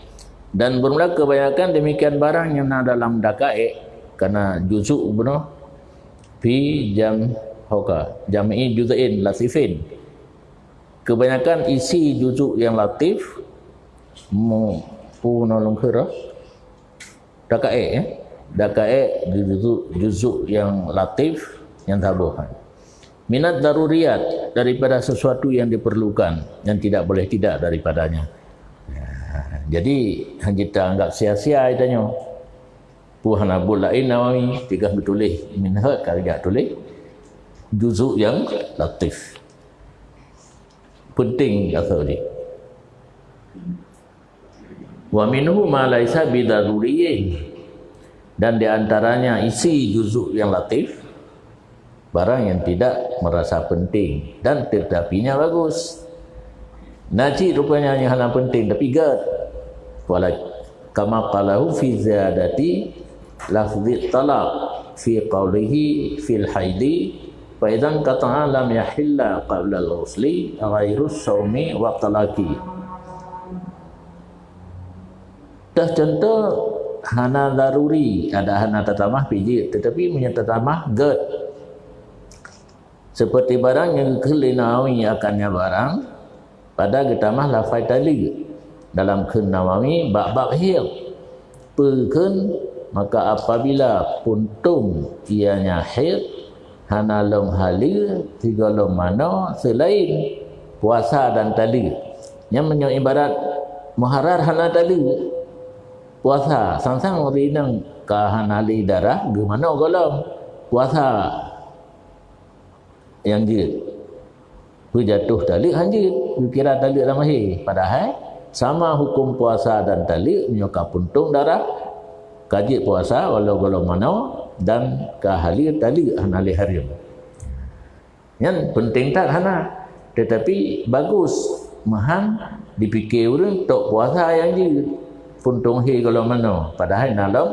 Dan bermula kebanyakan demikian barang yang ada dalam daqaiq karena juzuk benar fi jam'i juz'in latifin. Kebanyakan isi juzuk yang latif punolong kira Daqaiq juzuk yang latif yang tabuhan. Minat daruriyat, daripada sesuatu yang diperlukan, yang tidak boleh tidak daripadanya. Jadi kita anggap sia-sia itanya. Puhan Abul Lain Nawawi tiga bertulis minhaj kerja tulis juzuk yang latif. Penting kata dia. Wa minhu ma laisa bidaruriyyin, dan di antaranya isi juzuk yang latif barang yang tidak merasa penting dan tetapinya bagus. Najib rupanya yang hanya penting tapi gad. Wala kama qalahu fi ziyadati lafzi talaq fi qawlihi fil haidi fa idzan qata'a lam yahilla qabla al-ghusli ghairu shaumi wa talaqi. Dah contoh hana daruri, ada hana tatamah pijit tetapi punya tatamah gad. Seperti barang yang kelinawi akannya barang pada getamah lafai tali dalam kenawawi bab-bab hil perken, maka apabila puntung ianya hil hana lom halir tiga lom mana selain puasa dan tali yang ibarat muharar hana tali puasa sang-sang rinang ka hana li darah gimana golong puasa yang jid jatuh tali hanjit kira tali ramai padahal sama hukum puasa dan tali menyokap puntung darah kaji puasa walau golong mana dan kahalir tali hanali harim yang penting tak hana tetapi bagus mahan dipikir untuk puasa yang jid puntung hi golong mana padahal dalam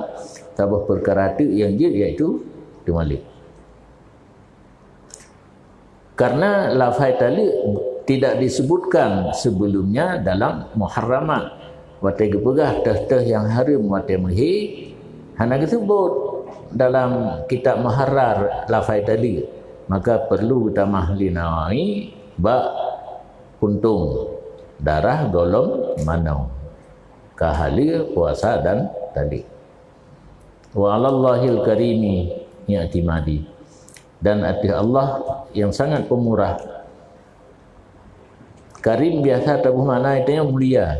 tabah perkara tu yang jid iaitu dimalik. Karena lafai tali tidak disebutkan sebelumnya dalam muharramat. Watai gepegah teh-teh yang haram watai mehi hana disebut dalam kitab muharrar lafai tali. Maka perlu tamah linawi ba puntung darah golong manau kahalir puasa dan tali. Wa 'alallahil karimi ya'timadi, dan hati Allah yang sangat pemurah. Karim biasa tabuh makna itu yang mulia.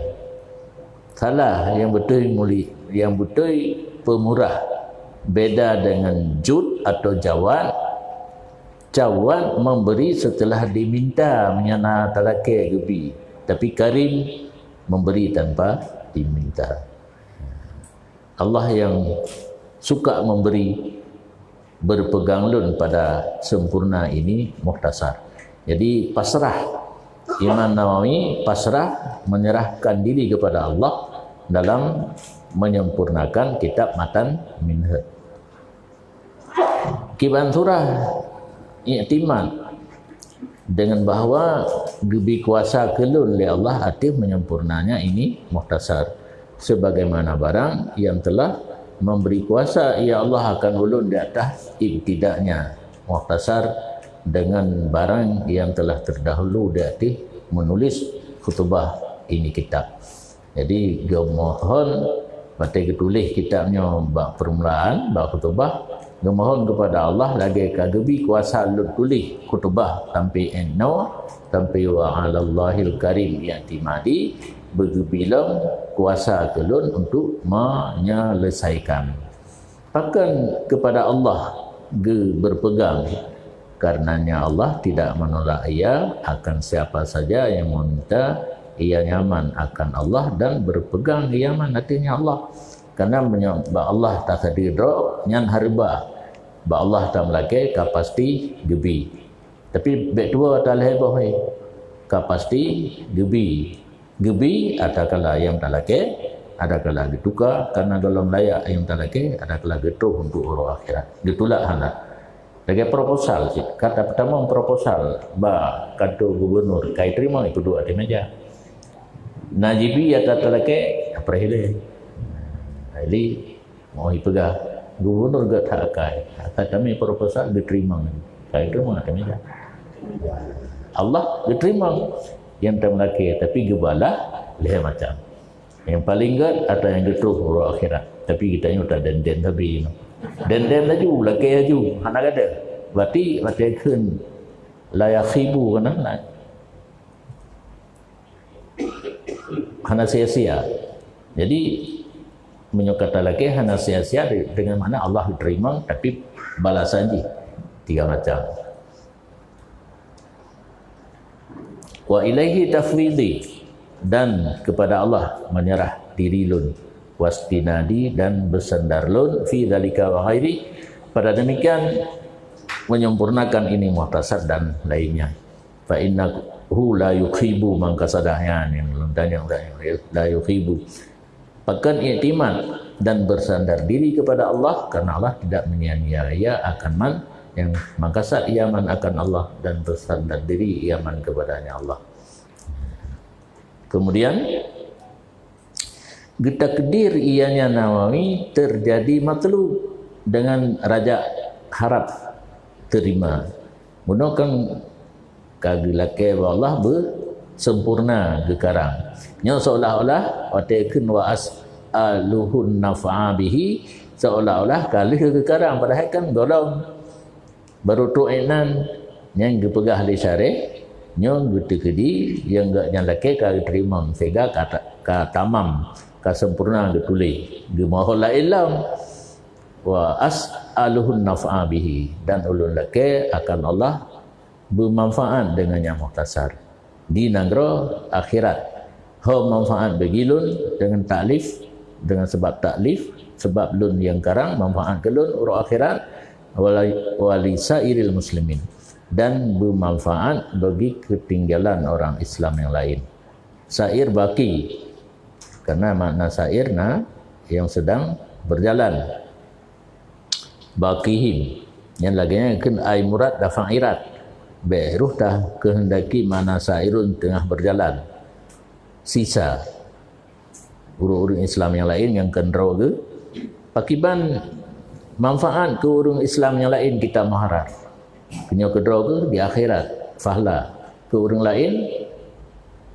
Salah yang betul mulia, yang betul pemurah. Beda dengan jud atau jawan. Jawan memberi setelah diminta menyana talake gebi. Tapi karim memberi tanpa diminta. Allah yang suka memberi, berpegang lun pada sempurna ini mukhtasar. Jadi pasrah Imam Nawawi pasrah menyerahkan diri kepada Allah dalam menyempurnakan kitab Matan Minhaj. Kiban surah i'timad dengan bahawa gebi kuasa kelun oleh Allah aktif menyempurnanya ini mukhtasar. Sebagaimana barang yang telah memberi kuasa, ya Allah akan ulun di atas ibtidaknya mukhtasar dengan barang yang telah terdahulu di atas menulis khutbah ini kitab. Jadi dia mohon batai ketulis kitabnya bab permulaan bab khutbah, dia mohon kepada Allah lagi kagebi kuasa ulun tulis khutbah sampai enno sampai wa 'alallahil karim ya'timadi bergebilang kuasa kelun untuk menyelesaikan. Bahkan kepada Allah berpegang, karenanya Allah tidak menolak ia akan siapa saja yang meminta ia nyaman akan Allah dan berpegang nyaman hatinya Allah. Karena Allah tak sediro nyan harba, ba Allah tak melake kapasti gebi. Tapi bet dua tak leheboh kapasti gebi. Gebi ada kala yang tak laki, ada kala ditukar karena dalam layak yang tak laki, ada kala getuh untuk orang akhirat. Ditolak hendak. Lagi proposal sih. Kata pertama proposal, ba kata gubernur, kai terima itu dua di meja. Najibi ya tak laki, apa hele? Jadi mau ipegah gubernur gak tak kai. Kata kami proposal diterima, kai terima di meja. Allah diterima. Yang tak melaki tapi gebalah leher macam yang paling gad atau yang getuh roh akhirat. Tapi kita ni tak den tapi den laju laki laju hana ada. Berarti kan la yakhibu kan nak. Hana sia-sia. Jadi menyokata laki hana sia-sia dengan mana Allah terima tapi balasan je 3 macam. Wa ilaihi tafwidhi, dan kepada Allah menyerah diri lun, wastinadi dan bersandar lun fi dzalika wa ghairi, pada demikian menyempurnakan ini muhtasar dan lainnya. Fa innahu la yukhibu man kasadahan, yang la yukhibu, bahkan iktimad dan bersandar diri kepada Allah, karena Allah tidak menyia-nyiaya akan man yang mangkasad iaman akan Allah dan bersandar diri iaman kepadanya Allah. Kemudian getakdir ianya Nawawi terjadi matlub dengan raja harap terima. Gunakan kagilake Allah bersempurna gekarang. Nya seolah-olah wataken wa as'aluhun nafa'a bihi, seolah-olah kali gekarang padahal kan golong baru tu'inan yang dipegah li syarih nyong getekedi yang gak nyalake ka terima sehingga ka tamam ka sempurna getuli gemohol la ilam wa as'aluhun naf'a bihi, dan ulun lake akan Allah bermanfaat dengannya muhtasar di negara akhirat. Ho manfaat bagi lun dengan taklif, dengan sebab taklif, sebab lun yang karang manfaat ke lun urang akhirat walisairil muslimin, dan bermanfaat bagi ketinggalan orang Islam yang lain. Sair baki, karena makna sair yang sedang berjalan. Bakihim yang laginya kan ai murad da fa'irat, beruh dah kehendaki mana sairun tengah berjalan. Sisa urang-urang Islam yang lain yang kendro ke pakiban manfaat ke orang Islam yang lain kita maharar. Kena kedua ke di akhirat fahla ke orang lain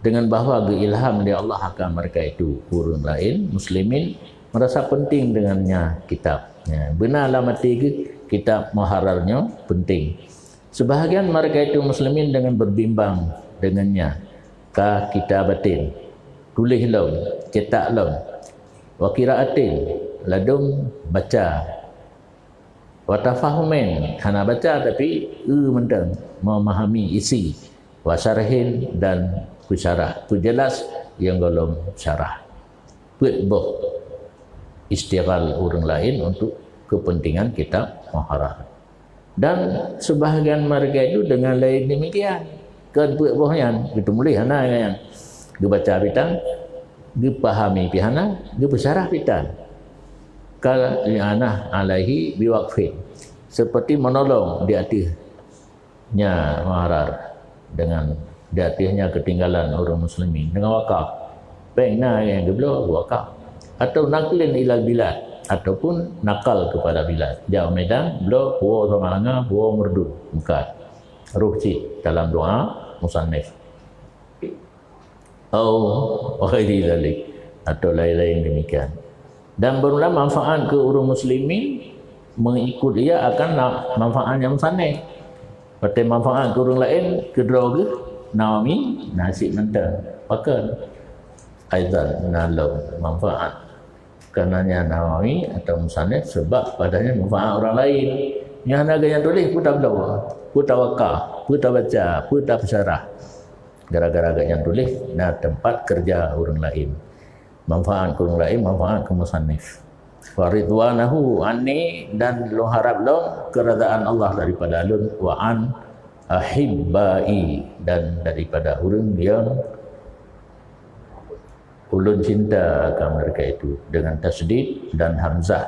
dengan bahawa ke ilham dari Allah akan mereka itu orang lain muslimin merasa penting dengannya kitab. Ya, benarlah mati ke kitab mahararnya penting. Sebahagian mereka itu muslimin dengan berbimbang dengannya ka kitabatin, tulis lom, cetak lom, wa qiraatin, ladum baca, watafahumen, hana baca tapi mentang memahami isi, wasarhin dan kusyarah, kujelas yang golong syarah. Buat boh istighal orang lain untuk kepentingan kitab muharrar. Dan sebahagian mereka itu dengan lain demikian, kan buat bohnya, kita mulai hana yang dibaca pitang, dipahami pihana, dipesyarah pitang. Kal li'anah alaihi biwaqfin, seperti menolong di atasnya muharrar dengan di atasnya ketinggalan orang muslimin dengan wakaf. Pengna yang dibelo wakaf atau naklin ilal bilad, ataupun nakal kepada bilad. Jauh medan belo puo Samalanga, puo merdu mukat ruhci dalam doa musannif. Wa ghairi dzalik, atau lain-lain demikian. Dan berulah manfaat ke orang muslimin mengikut dia akan manfaat yang musannif. Pada manfaat ke orang lain kedua ke Nawawi nasib mentah pakai aizan nalom manfaat karenanya Nawawi atau musannif sebab padanya manfaat orang lain. Yang ada yang tulis pun tak belum, pun tak wakaf, pun tak baca, pun tak pesyarah. Gara-gara yang tulis nah tempat kerja orang lain. Manfaat ke orang lain, manfaat ke musannif. Waridwanahu anni, dan lo harap lo keredaan Allah daripada alun, wa an ahibbai, dan daripada orang yang ulun cinta akan mereka itu dengan tasdid dan hamzah.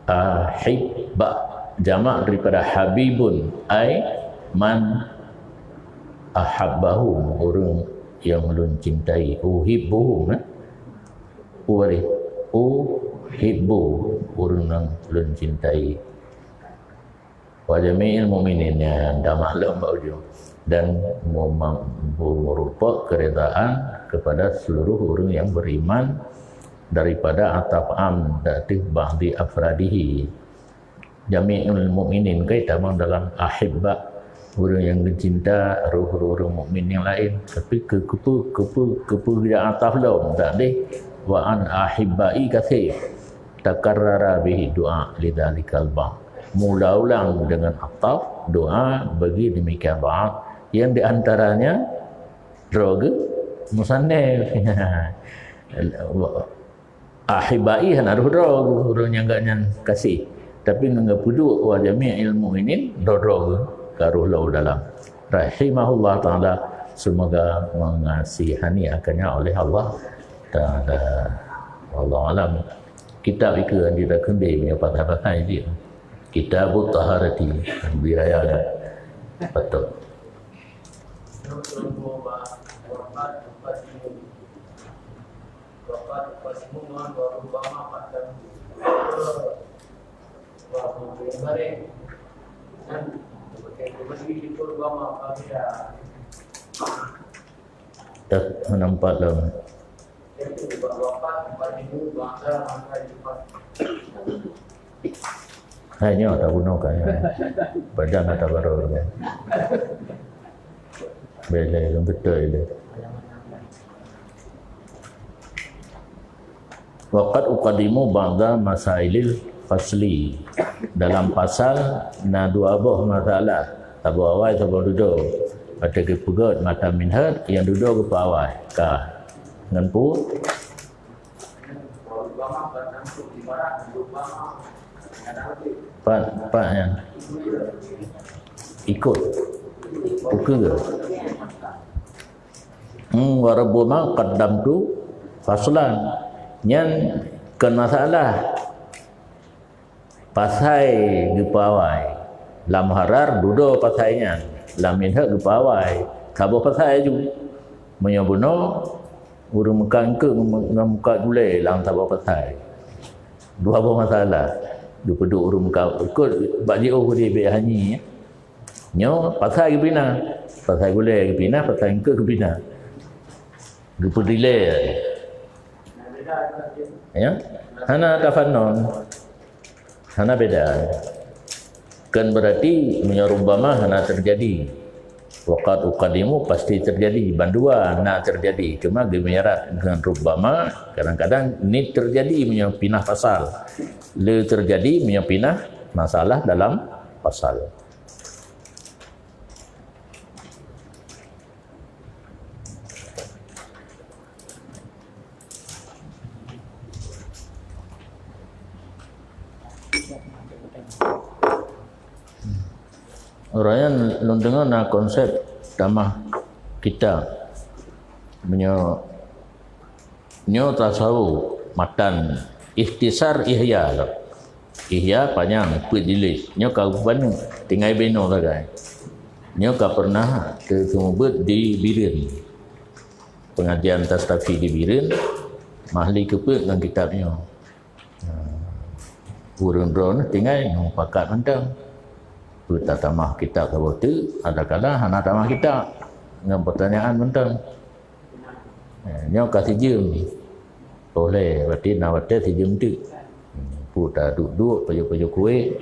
Ahibba jamak daripada habibun, ai man ahabbahum, orang yang ulun cintai. Uhibbuhum uhibbu, orang yang ulun cintai. Wa jami'il mu'minin, yang dah maklum ujung, dan merupakan keredaan kepada seluruh orang yang beriman daripada ataf am datif ba'di afradihi. Jami'ul mu'minin kita dalam ahibba, orang yang mencinta orang mukmin yang lain, tapi kepu dia ataf lam tak deh. Wa an ahibbai kathir takarrara bihi doa lidzalikal ba'. Mula ulang dengan ataf doa bagi demikian ba', yang diantaranya droga musannif. Ahibbai han aruh droga orang yang gaknya kasih, tapi mengapudu wa jami'il mu'minin droga karuh lau dalam rahimahullah ta'ala, semoga mengasihani akannya oleh Allah ta'ala. Wallahu alam. Kitab itu yang kita kendai punya patah-patah dia. Kitabut taharati biaya betul. Tak nampak lah. Hanya tak gunakan. Badan tak baru. Bela yang betul itu. Waqad uqadimu ba'da masailil fasli. Dalam pasal na dua buah masalah. Tabu awal tabu duduk. Ada kepegat mata minhat yang duduk ke awal. Ka. Dengan pu. Pak yang ikut. Pukul ke? Warabuma qaddamtu faslan. Yang kan masalah pasai di pawai lam harar duduk pasainya lam minha di pawai kabo pasai ju menyabuno urung mekan ke muka dule lam tabo pasai dua masalah du peduk urung muka ikut bagi dia be hanyi nyo pasai ke pina pasai gule ke pina pasai ke pina du pedile ya, hana kafanon, hana beda. Kan berarti menyarubbama hana terjadi. Waqad uqadimu pasti terjadi. Bandua nak terjadi. Cuma gemerat dengan rubbama kadang-kadang ini terjadi menyapinah pasal. Le terjadi menyapinah masalah dalam pasal. Orang yang dengar nak konsep tamah kita menyo tasawuf matan ikhtisar ihya lah. Ihya panjang pejilis nyo kawan tinggal beno lah guys. Nyo ka pernah ke Sumubet di Biren. Pengajian tastafi di Biren mahli kepek dengan kitabnya. Urun-urun tinggal nyo pakat mentang. Kita tamah kitab ke tu, ada kala hana tamah kitab dengan pertanyaan mentang. Nyo kasih jem. Boleh, berarti nak wate si jem tu. Putar duduk pajuk-pajuk kuih.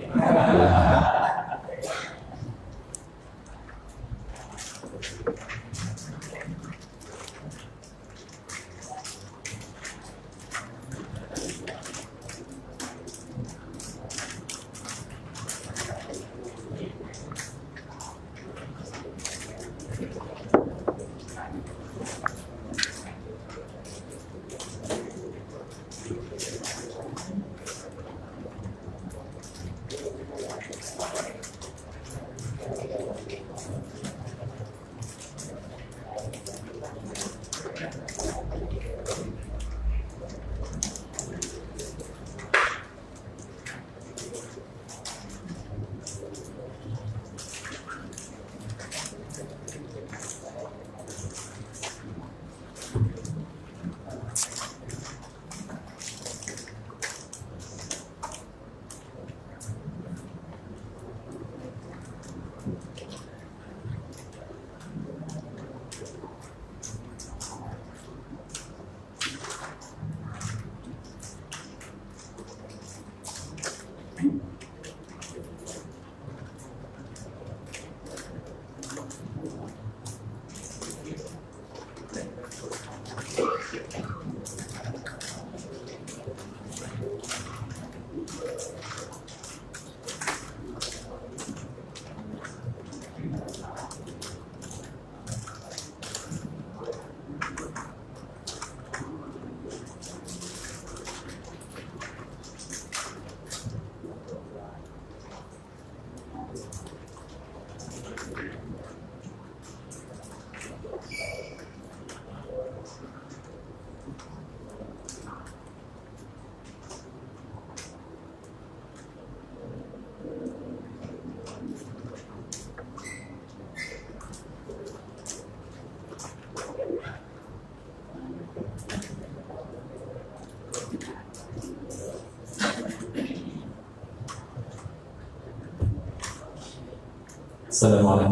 Assalamualaikum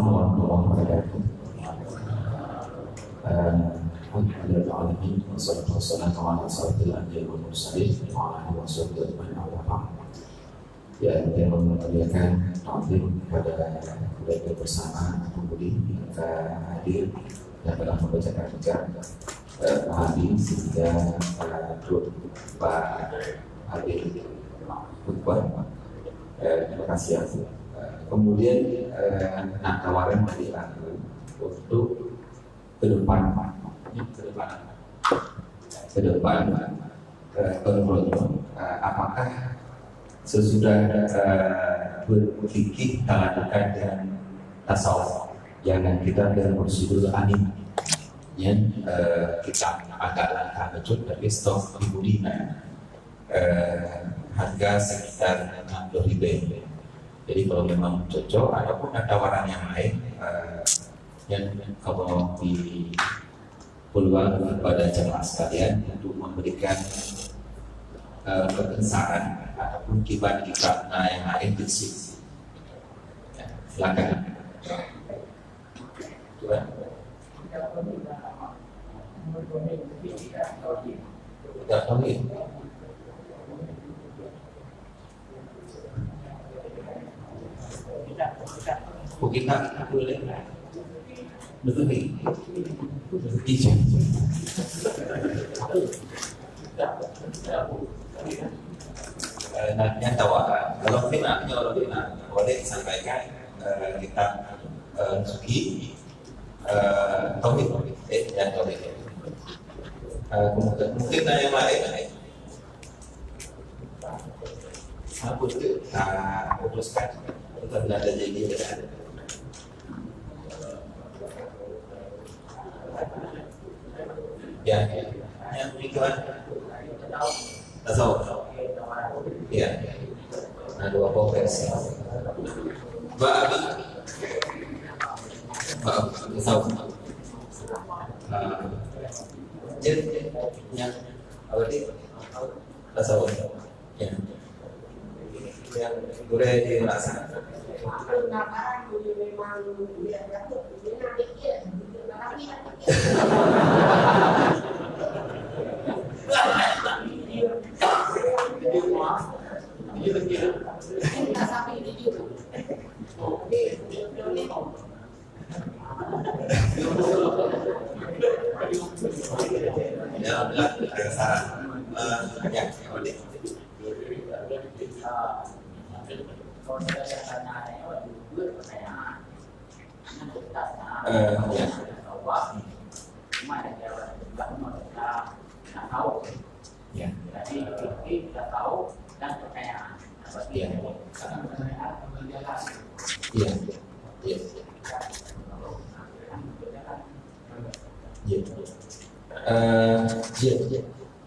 warahmatullahi wabarakatuh. Alhamdulillahirrahmanirrahim. Wassalatu wassalamu ala asyrofil anbiya'i wal mursalin wa ala alihi wa sahbihi ajma'in. Ya, yang memuliakan ta'zim kepada keluarga bersama Budi kita hadir dan telah membacakan hadis sehingga Pak hadir khutbah. Terima kasih. Kemudian tawaran dari aku untuk ke depan apakah sesudah berpikir lakukan dan tasawuf yang kita dan prosedur anim yang kita agak langkah betul tapi stok di Budina harga sekitar 60.000. Jadi kalau memang cocok ataupun ada tawaran yang lain yang kalau di peluang kepada jemaah sekalian untuk memberikan kebesaran ataupun kibat-kibat yang lain di sini. Ya, silakan. Tuhan. Tidak tahu ini. Kita boleh betul nih izin nantinya tawaran kalau final boleh disampaikan kita suki tauhid dan tauhid kemudian mungkin yang lain aku itu putuskan kita belanja jadi ya, yang tujuan tasawuf, ya, nah dua versi, tasawuf, yang apa sih tasawuf, ya, yang boleh dirasakan.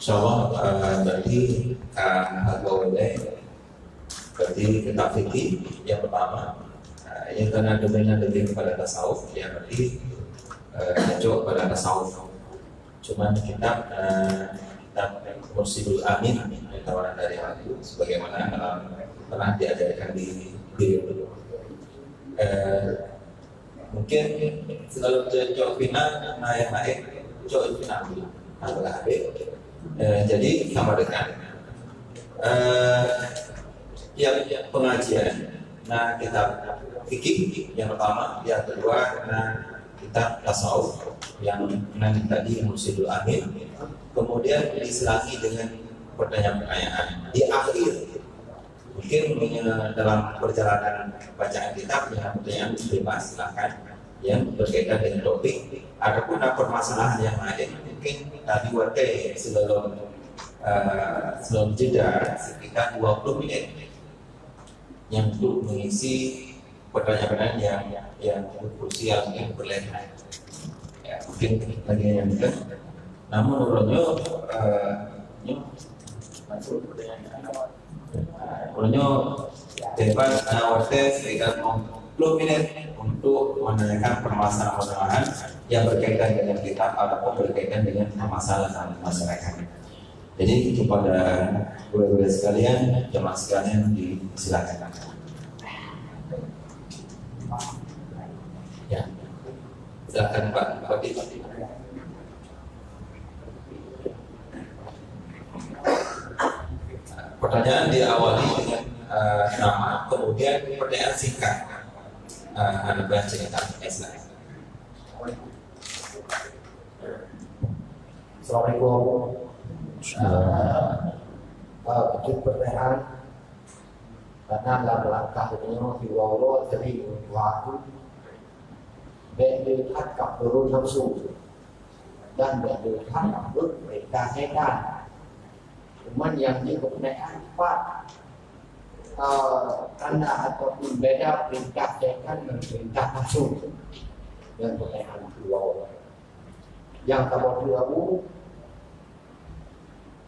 Insyaallah berarti berarti kita fikih yang pertama yang karena domainnya lebih kepada tasawuf ya berarti cocok pada tasawuf. Cuman kita Mursidul Amin tawaran dari hal itu sebagaimana pernah diajarkan di diri mungkin selalu cocok final yang lain cocok final adalah jadi sama dengan yang pengajian nah kita fikih yang pertama yang kedua kita tasawuf yang nanti tadi Mursidul Amin kemudian diselangi dengan pertanyaan-pertanyaan di akhir mungkin dalam perjalanan bacaan kitab dengan pertanyaan bebas silakan yang berkaitan dengan topik ataupun permasalahan yang lain mungkin tadi warga sebelum jeda sekitar 20 menit yang untuk mengisi pertanyaan-pertanyaan yang krusial yang berlebihan ya mungkin lagi yang bukan namun menurutnya depan warga sekitar 20 menit untuk menanyakan permasalahan-permasalahan yang berkaitan dengan kitab ataupun berkaitan dengan permasalahan masyarakat. Jadi kepada guru-guru sekalian, jemaah sekalian disilakan. Ya, silakan Pak Fatih. Pertanyaan diawali dengan nama, kemudian pertanyaan singkat. Anda baca cerita Islam. Assalamualaikum. Bikin pertanyaan karena dalam langkah ini di Allah jadi waktu dilihatกับturun nafsu dan dilihat mereka setan. Cuman yang ini pertanyaan Pak, tanda ataupun beda perintah setan dan perintah nafsu dan pertanyaan Allah yang kamu tahu.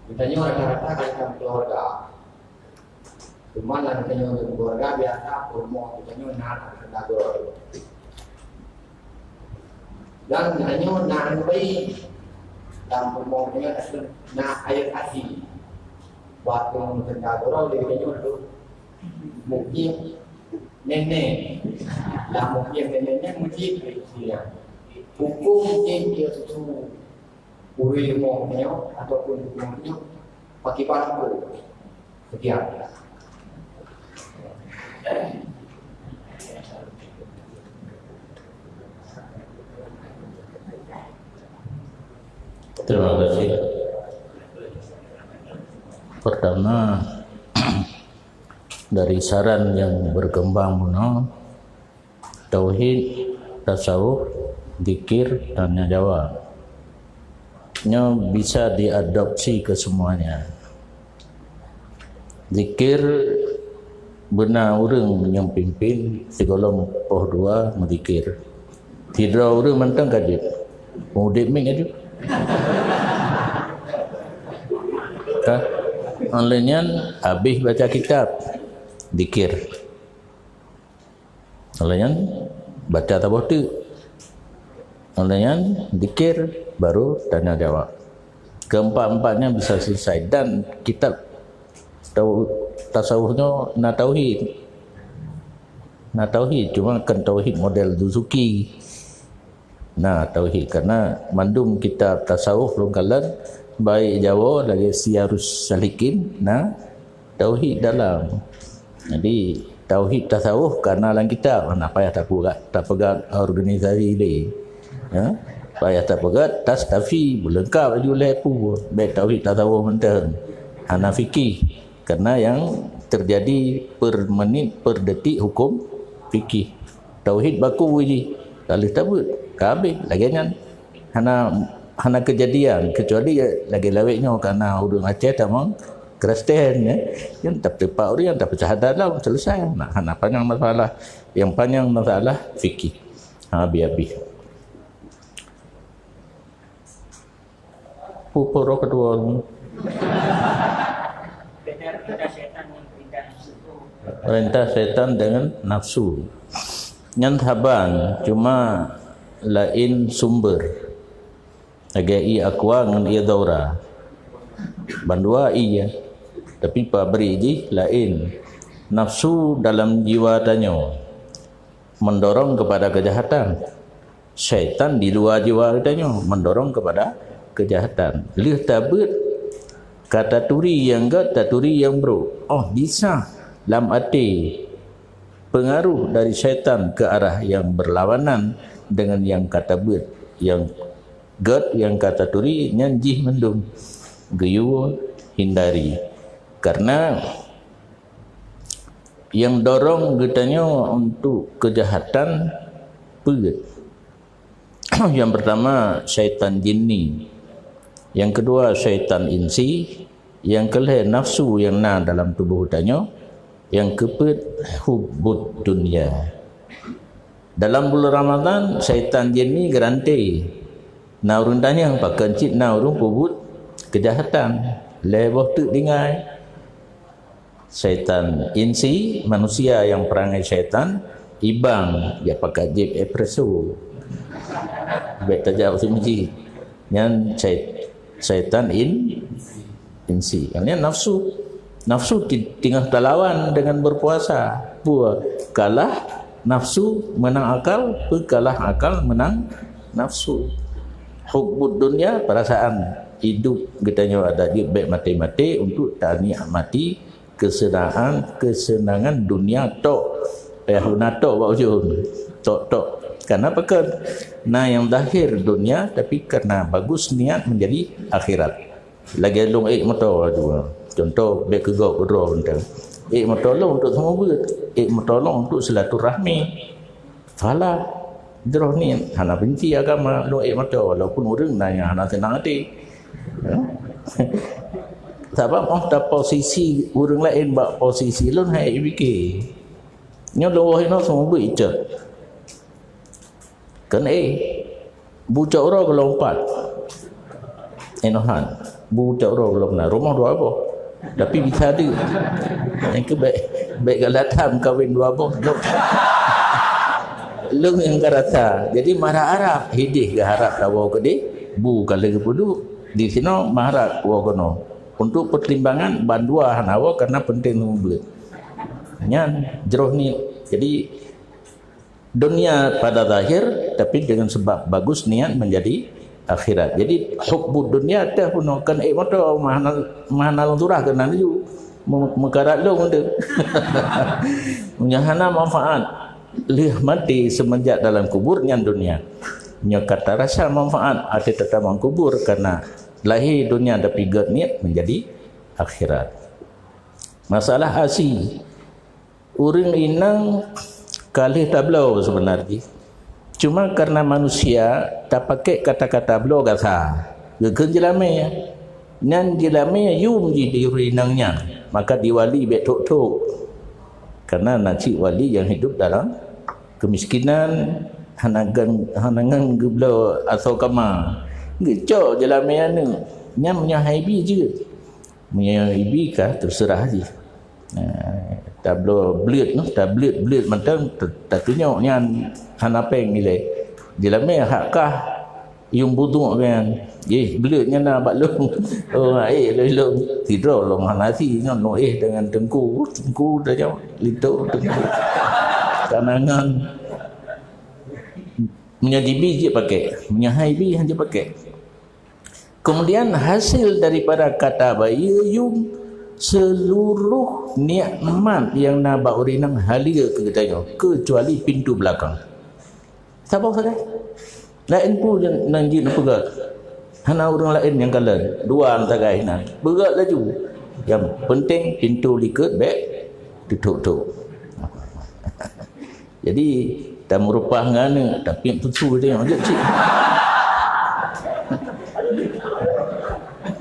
Ditanya rata-rata dalam keluarga, cuma dalam keluarga biasa mau ditanya nak kedagor, dan ditanya nak bayi dalam rumahnya nak air kasih, waktu kedagor ditanya tu mungkin nenek, dan mungkin neneknya mungkin dia, hukum mungkin dia tu uri rumahnya ataupun rumahnya pakai paku sekian. Terima kasih. Pertama, dari saran yang berkembang tauhid, tasawuf, zikir, tanya jawab bisa diadopsi ke semuanya. Zikir benar orang yang pimpin segala poh dua menzikir. Tidak orang mentang kajut. Mudik ming kajut. Kah? Onlinyan habis baca kitab zikir. Onlinyan baca tabah tu. Onlinyan zikir baru tanya jawab. Keempat-empatnya bisa selesai dan kitab tasawufnya na tauhid. Na tauhid cuma kan tauhid model Duzuki. Nah tauhid karena mandum kitab tasawuf longkalan baik Jawa lagi siarus salikin nah tauhid dalam. Jadi tauhid tasawuf karena dalam kitab nak payah tak pegang organisasi dia. Ya. Payah tak pegat tas tafi lengkap baju lepu baik tauhid tasawuf mentang hana fikih karena yang terjadi per menit per detik hukum fikih tauhid baku uji kalau tabut kabeh lagi kan hana kejadian kecuali lagi laweknya karena urang Aceh tamang Kristen ya yang tak tepat orang yang tak percaya dalam selesai nah hana panjang masalah yang panjang masalah fikih habis pupur kedua perintah setan dengan nafsu nyantaban cuma lain sumber agai akwa dengan ia daura bandua iya tapi pabri ji lain nafsu dalam jiwa tanyo mendorong kepada kejahatan syaitan di luar jiwa tanyo mendorong kepada kejahatan. Lih tabut kata turi yang taturi yang bro. Oh bisa dalam arti pengaruh dari syaitan ke arah yang berlawanan dengan yang kata but yang yang kata turi nyanjih mendung geyu hindari karena yang dorong getanya untuk kejahatan put. Yang pertama syaitan jinni, yang kedua syaitan insi, yang kelih nafsu yang dalam tubuh hutannya, yang keempat hubbud dunia. Dalam bulan Ramadan syaitan jinni garanti naurun tanya pakai cik naurun pubut kejahatan leboh tu dingai. Syaitan insi manusia yang perangai syaitan ibang dia pakai jeep espresso baik tajak usuji yang syaitan insi yang nafsu tinggal terlawan dengan berpuasa kalah nafsu menang akal kalah akal menang nafsu. Hubbud dunia perasaan hidup katanya ada di baik mati-mati untuk tak nikmati kesenangan dunia tok hunato wa ujun tok karena apa nah yang zahir dunia tapi karena bagus niat menjadi akhirat lagi long motor juga contoh baik kegok kedua benda motolong untuk semua buat motolong untuk silaturahmi fala droh ni hana benci agama lo motor walaupun orang nanya hana senang hati sebab dah posisi orang lain bak posisi lun hai fikir nyo lo hino semua buat ijat kan bucak orang kalau empat enohan bucak orang kalau benar rumah dua apa tapi bisa ada yang ke baik galatam kahwin dua apa lu yang karata jadi marah Arab hidih ke harap tahu ke dia bu kalau ke pudu di sini marah wagono untuk pertimbangan bandua hanawa karena penting numbut nyan jeroh ni jadi dunia pada zahir tapi dengan sebab bagus niat menjadi akhirat. Jadi hubbud dunia dah punokan motor mahana turah kena ju mekarat lu ngende. Menyahana manfaat lih mati semenjak dalam kuburnya dunia. Nya kata rasa manfaat ada tetap kubur karena lahir dunia tapi niat menjadi akhirat. Masalah asi uring inang kali tablau sebenarnya cuma karena manusia tak pakai kata-kata blau gasa geun jelame nan jelame yum ji dirinangnya maka diwali betok-tok karena nanti wali yang hidup dalam kemiskinan hanangan geblau atau kama gecok jelame anu nya menyahaibi je menyahaibi kah terserah je tablo belut noh tablet mentang tak tunjuk nyan hanapeng nilai jelame hakkah yung buduk kan belutnya nak baklung lelong tidur long hanasi nyon dengan tengku dah jauh lituk tengku kanangan menyadibi je pakai menyahaibi hanya pakai kemudian hasil daripada kata bayi yung seluruh nikmat yang naba urinang halia katanya kecuali pintu belakang. Siapa saja? Lain pun nang jin pegat. Hana orang lain yang kalan. Dua antara ina. Berat laju. Yang penting pintu liket baik tutup. Jadi tak merupah ngana tapi tutu dia macam cik.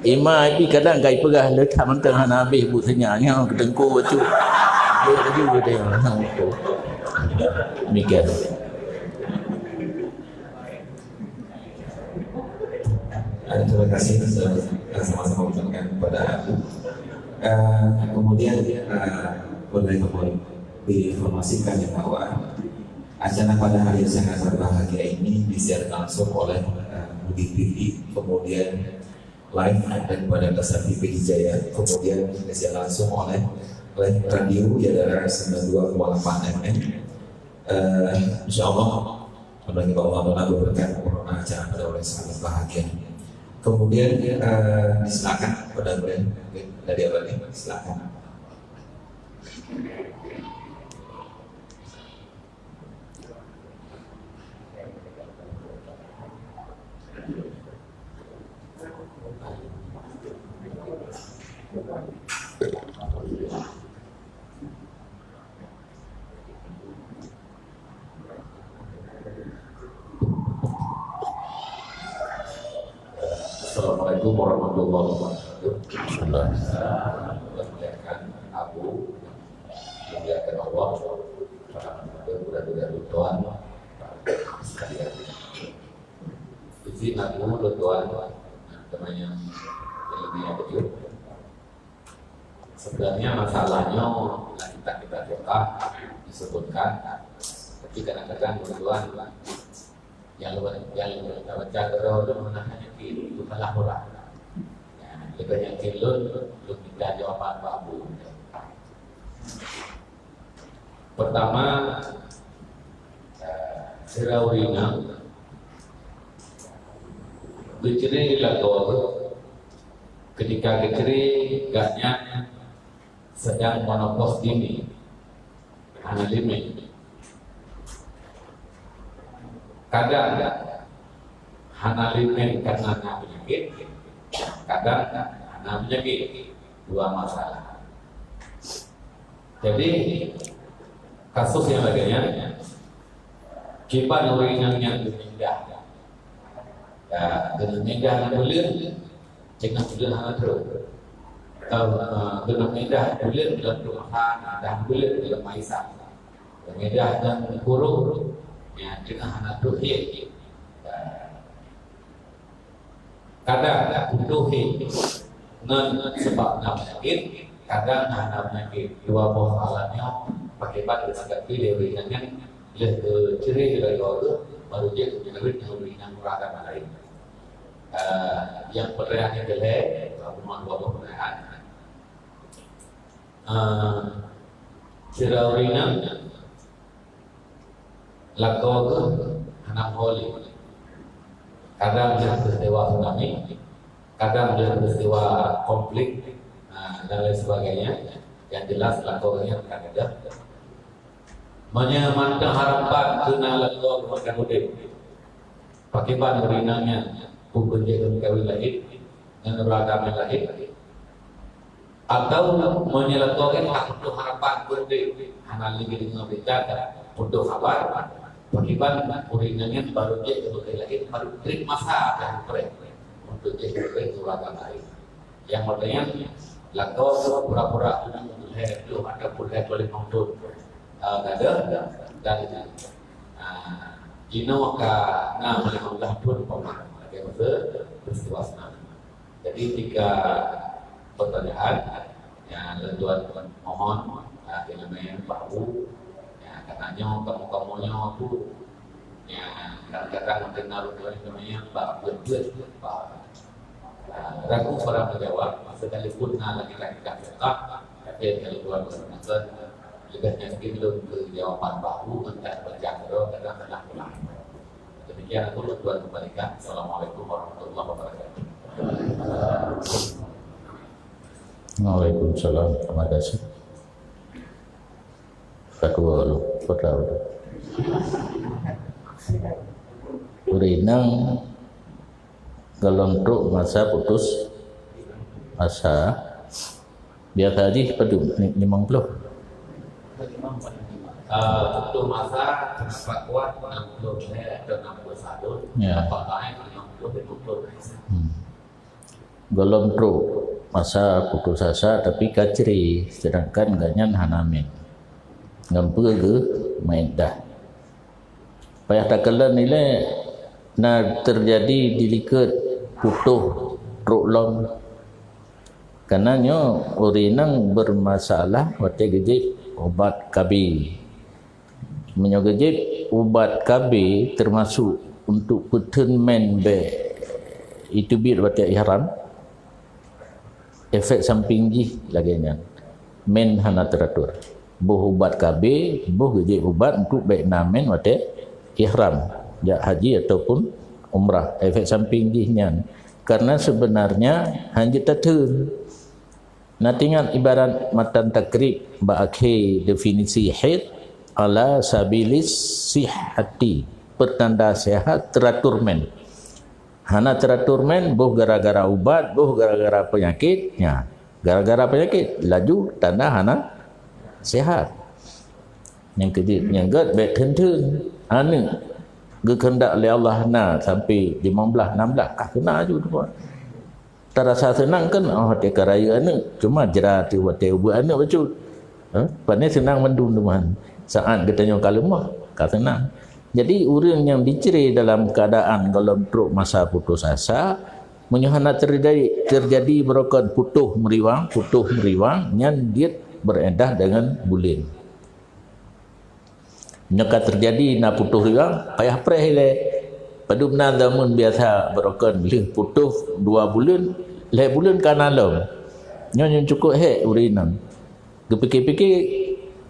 Ima ini kadang kai pegah letak mentang hana habis bu senyaknya ketengku tu. Dia juga dia tu. Demikian. Terima kasih sama-sama ucapkan kepada aku. Kemudian boleh diinformasikan ya bahwa acara pada hari yang sangat berbahagia ini disiarkan langsung oleh Budi TV, kemudian live daripada Dasar TV Jaya, kemudian disiarkan langsung oleh radio Yadara 92,8 FM. InsyaAllah melalui Allah berkat corona acara pada orang sangat bahagia. Kemudian disilakan pada brand dari awal ini, silakan. Assalamualaikum warahmatullahi wabarakatuh. Memuliakan Abu, memuliakan Allah, mudah-mudahan Tuhan sekalian. Izin aku Tuhan, temannya yang lebih kecil. Sebenarnya masalahnya kita doa disebutkan kadang-kadang tuan yang baca terus menahan itu kalah murah. Lebih yang kilun, belum minta jawaban babu. Pertama, Siraurina Geceri lakor ketika Geceri gaknya sedang monopos dini hana limit. Kadang hana limit karena penyakit, kadang hana penyakit, dua masalah. Jadi kasus yang lainnya kipan orang yang berpindah dengan pindah yang bulan jangan bulan hana terus dengan pindah bulan dalam Tuhan dan bulan dalam Maisa pindah dan kurung ya dengan hana terus kadang butuh non sebab penyakit kadang hana penyakit dua buah alatnya pakai batu agak pilih dengan ciri dari itu baru dia menyebut yang lebih murahkan lain. Yang perayaan yang jelek, dua perayaan. Siraurina lakau ke hanam holi. Kadang melihat peristiwa tsunami, kadang melihat peristiwa konflik dan lain sebagainya. Yang jelas lakaunya kadang-kadang menyemangkan harapan kena lakau kepada mudik. Pakai ban rinangnya bukan jaga kawin lahir dan beragama lahir. Atau menyelakaukan hak untuk harapan mudik. Hana lagi dengan berita untuk kabar. Pakai ban rinangnya baru jaga kawin lahir baru trik masa dan pres untuk jaga kawin beragama lahir. Yang artinya lakau pura-pura untuk lahir itu ada pura boleh mengundur. Ada dan Ino ka na malimang pun pemah lagi peristiwa tsunami. Jadi tiga pertanyaan yang tuan mohon elemen bahu ya katanya kamu-kamunya tu ya kadang-kadang kenal namanya bab betul ragu para menjawab sekalipun lagi-lagi kata tapi kalau tuan bermaksud juga yang belum ke jawaban bahu entah berjaga kadang-kadang pulang. Demikian aku tuan kembalikan. Assalamualaikum warahmatullahi wabarakatuh. Waalaikumsalam. Terima kasih. Fatwa lu, fatwa. Urinang gelontruk masa putus asa biasa aja pada 50. Untuk masa kenapa kuat 60 dan 61 apa lain 50 gelontruk masa putus asa tapi kacri sedangkan ganyan hanamin ngampu ke main dah payah takalan nilai na terjadi dilikat putuh truk long karenanya urinang bermasalah wate gejip obat KB menyogejip obat KB termasuk untuk peten men be itu bir wate ihram efek samping ji laginya men hana teratur buh obat KB buh gejip obat untuk baik namen wate ihram ya haji ataupun umrah efek samping ji nyan karena sebenarnya hanya tatun. Nah tinggal ibarat matan takrib ba'akhi definisi haid ala sabilis sihati pertanda sehat teratur men. Hana teratur men boh gara-gara ubat, boh gara-gara penyakit, ya. Gara-gara penyakit laju tanda hana sehat. Yang kedua yang gad baik tentun anu kehendak oleh Allah na sampai 15 16 kah kena aju tu buat. Terasa senang kan hati karaya anak cuma jerat hati buat anak betul pandai senang mendung teman saat katanya kalemah kata senang jadi orang yang diceri dalam keadaan gelontruk masa putus asa menyuhana terjadi berokat putuh meriwang yang dia beredah dengan bulan Nyaka terjadi na putus riang payah preh le. Padu benar zaman biasa berokon boleh putus 2 bulan, le bulan kanalom. Nyo cukup urinam. Gepikir-pikir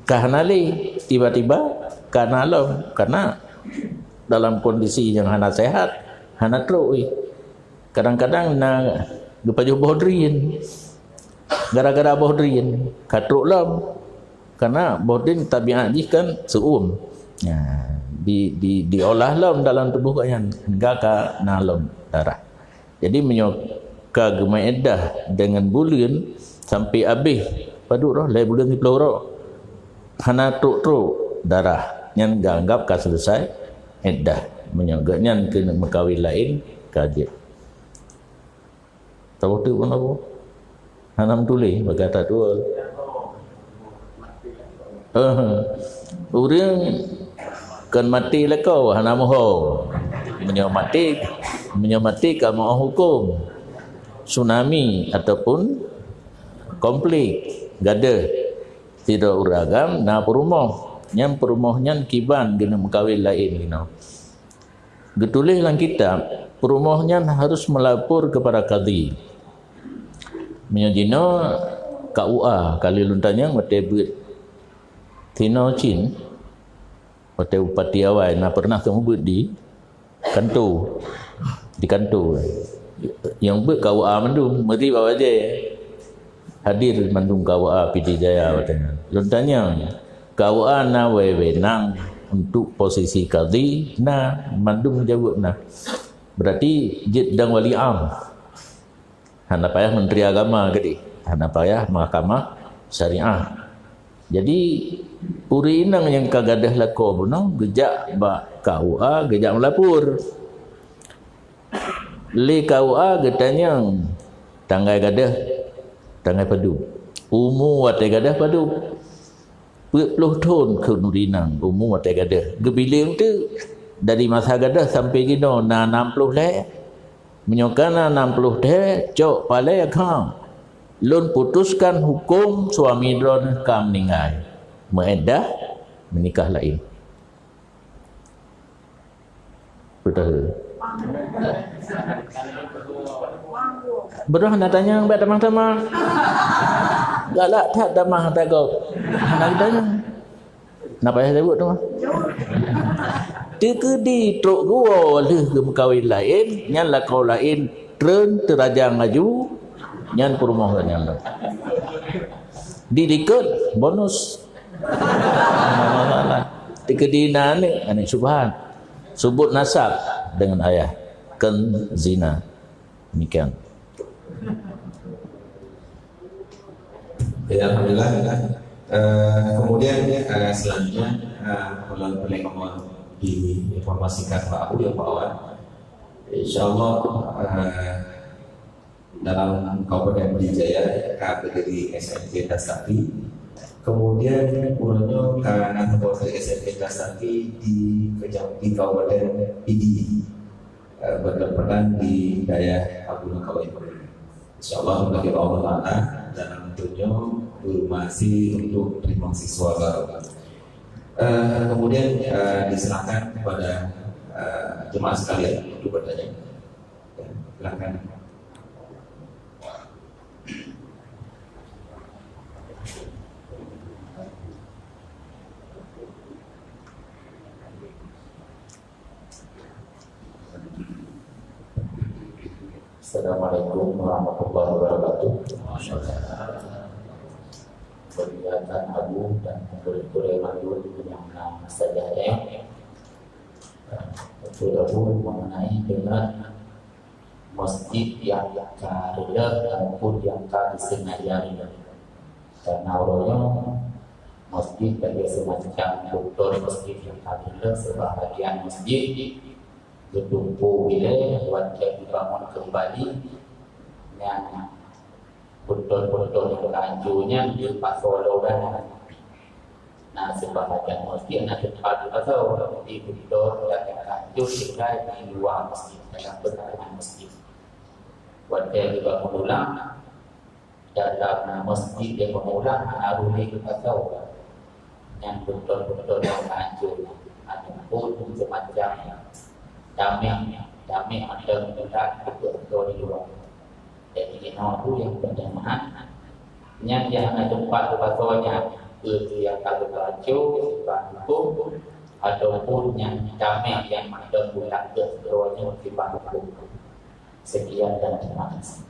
kahanali tiba-tiba kanalom karena dalam kondisi yang hana sehat, hana teruk. Kadang-kadang na gepaju bohdrin. Gara-gara bohdrin katruk lam. Karena bohdrin tabiat dia kan seum. Ya, diolah lam dalam tubuh kalian hingga ke dalam darah. Jadi menyoka gemaedah dengan bulan sampai habis padu roh lai bulan 10 roh. Hana truk darah yang dianggap ka selesai iddah. Menyoganya kena mekawin lain kajet. Tahu tu pun apa? Hanam tulis berkata tu. Orang kan mati lah kau hana moho. Menyamati kalau mau hukum tsunami ataupun konflik gada tidak uragam na perumah yang perumahnya kiban gena mengkawin lain gino. Getulis dalam kitab perumahnya harus melapor kepada qadhi. Menyajino KUA kali luntanya mate buat Tino Chin Pate upati awal na pernah kamu buat di kantor yang buat KUA mandung mesti bawa je hadir mandung KUA PD Jaya katanya luntanya KUA na wewenang untuk posisi qadhi na mandung jawab na berarti jid dan wali am hana payah menteri agama kedi hana payah mahkamah syariah. Jadi puri inang yang kagadah lako bunang gejak ba KUA gejak melapor. Li KUA getanya tanggai gadah tanggai padu. Umu watai gadah padu. 40 tahun ke nurinang umu watai gadah. Gebiling tu dari masa gadah sampai gino na 60 le. Menyokana 60 deh cok palai akang. Lun putuskan hukum suami dron kam meninggal. Meedah menikah lain. Betul. Berah nak tanya mbak tamang-tamang. Galak tak tamang tak kau. Nak tanya. Napa saya sebut tu mah? Teka di truk gua leh ke kawin lain, nyan lah kau lain tren terajang maju. Nyan perumahan yang didikat bonus dikedinan ni subhan sebut nasab dengan ayah kan zina demikian. Ya, alhamdulillah. Kemudian selanjutnya boleh kamu diinformasikan Pak Abu yang Pak Awan. Insyaallah dalam Kabupaten Jaya kategori SMP Dasari, kemudian pulanyo karena kategori SMP Dasari di Kabupaten Pidi bertempat di daerah Abu Kabupaten. Insyaallah bagi Allah Taala dalam tentunya masih untuk terima siswa baru. Kemudian diserahkan kepada jemaah sekalian untuk bertanya. Silakan. Assalamualaikum warahmatullahi wabarakatuh. Kegiatan Abu dan murid-murid Madul yang sejarah Abu mengenai dengan masjid yang karela maupun yang disengaja karena orangnya masjid bagi semacam doktor masjid yang karela sebahagian masjid bertumpu bila wajib dibangun kembali yang betul-betul kelanjurnya di Pasologan. Nah, sebahagian masjid ada tempat atau di betul yang lanjut tinggal di luar masjid dalam pertahanan masjid. Wajib dibangun ulang dalam masjid yang mengulang aruli atau yang betul-betul hancur. Adapun semacam damai ada berat betul di luar. Jadi itu yang berjamaah. Yang ada tempat pasarnya itu yang kalau baju hukum ataupun yang damai yang ada bulan keseluruhannya di bangku. Sekian dan terima kasih.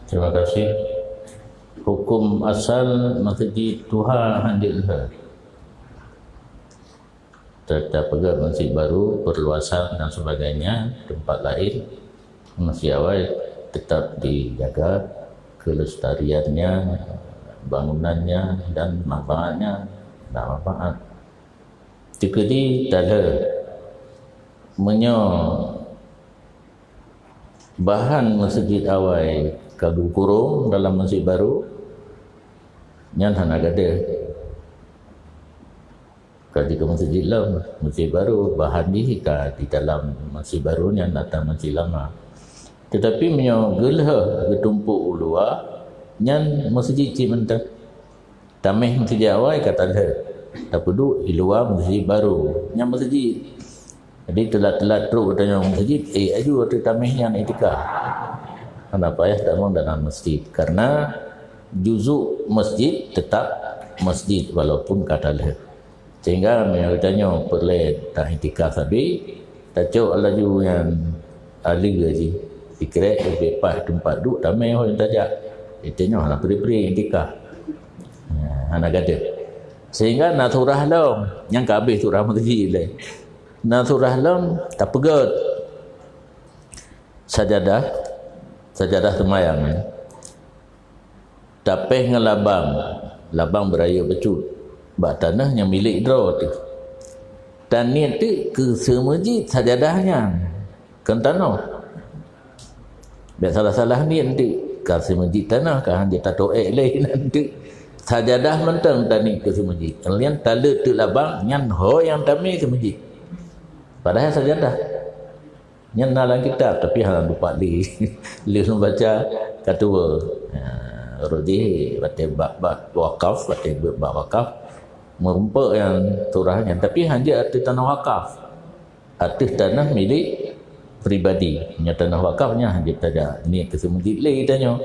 Terima kasih. Hukum asal masjid Tuhan handilha. Tetap pegang masjid baru, perluasan dan sebagainya, tempat lain masih awal tetap dijaga kelestariannya, bangunannya dan manfaatnya, dan manfaat. Jika di tala menyo bahan masjid awal kagu kurung dalam masjid baru nyan hana gada kadi ke masjid lama masjid baru bahan di dalam masjid baru nyan datang masjid lama, tetapi menyo gelah getumpuk luar nyan masjid cimentang tameh masjid awal kata dah tak perlu di luar masjid baru nyan masjid. Jadi telat-telat teruk katanya masjid, aju ada tamihnya nak itikaf. Kenapa ya tak mau dalam masjid? Karena juzuk masjid tetap masjid walaupun kata leh. Sehingga mereka tanya perlu tak itikaf tapi tak cok laju yang ahli gaji. Fikir lebih pas tempat duduk tamih orang tajak. Itanya nak beri-beri itikaf. Anak gada. Sehingga naturah lah yang kabeh surah masjid leh. Naturah lam tak pegat sajadah semayang tapeh labang beraya becut bak tanah yang milik dro tu dan niat tu ke semajid sajadahnya kan tanah biar salah-salah niat tu ke semajid tanah kan dia tak toek lain nanti sajadah mentang tani ke semajid kalian tala tu labang nyan ho yang tami ke masjid. Padahal sajadah yang dalam kitab tapi hang lupa li baca katua rodi bab wakaf bab wakaf merumpa yang surahnya tapi hanya arti tanah wakaf arti tanah milik pribadi nya tanah wakafnya hanya saja ni kesemujid le tanya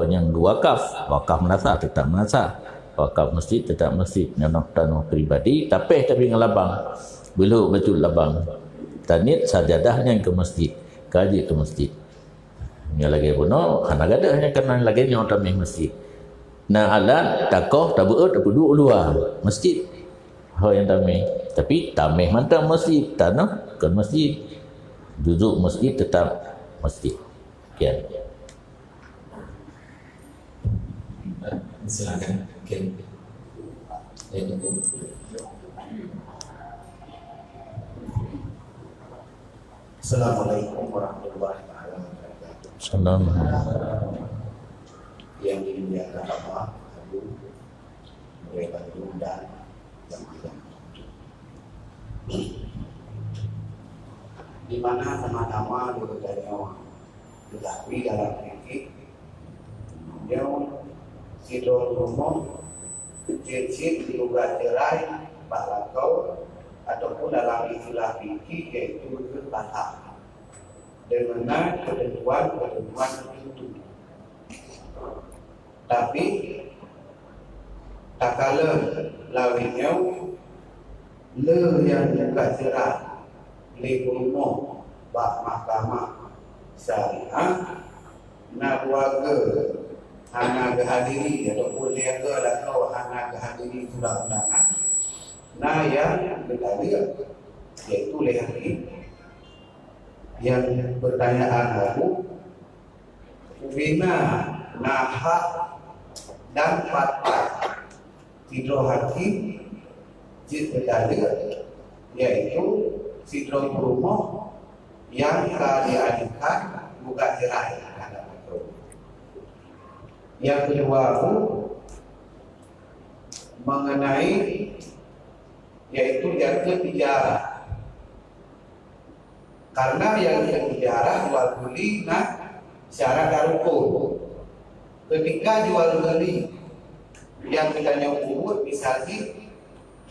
yang wakaf menasa tetap menasa wakaf masjid tetap masjid yang tanah pribadi tapi ngelabang belum betul labang tanit sajadahnya ke masjid kaji ke masjid nya lagi puno kana gadah nya kana lagi nya tamih masjid na alat takoh tabuut duduk luar masjid ho yang tamih tapi tamih mantang masjid tanah kan masjid duduk masjid tetap masjid sekian. Silakan. Oke. Assalamualaikum warahmatullahi wabarakatuh. Assalamualaikum. Yang dimuliakan Allah, Abu, mereka diundang yang tidak. Di mana sama-sama diketahui dalam fikih, dia sidol umum, cicit diugat cerai, balakau, ataupun dalam istilah fikih yaitu berbatal dengan ketentuan tertentu. Tapi tak kala lawinya le yang buka cerai le umum bak mahkamah syariah nak warga hana kehadiri ataupun lega atau hana kehadiri sudah undangan nah yang bertanya yaitu lehari yang pertanyaan aku bina nahak dan fatwa sidro hakim jid bertanya yaitu sidro rumah yang diajukan buka cerai. Yang kedua mengenai yaitu yang ketiga karena yang ketiga jual beli nah syarat rukun ketika jual beli yang kita nyebut misalnya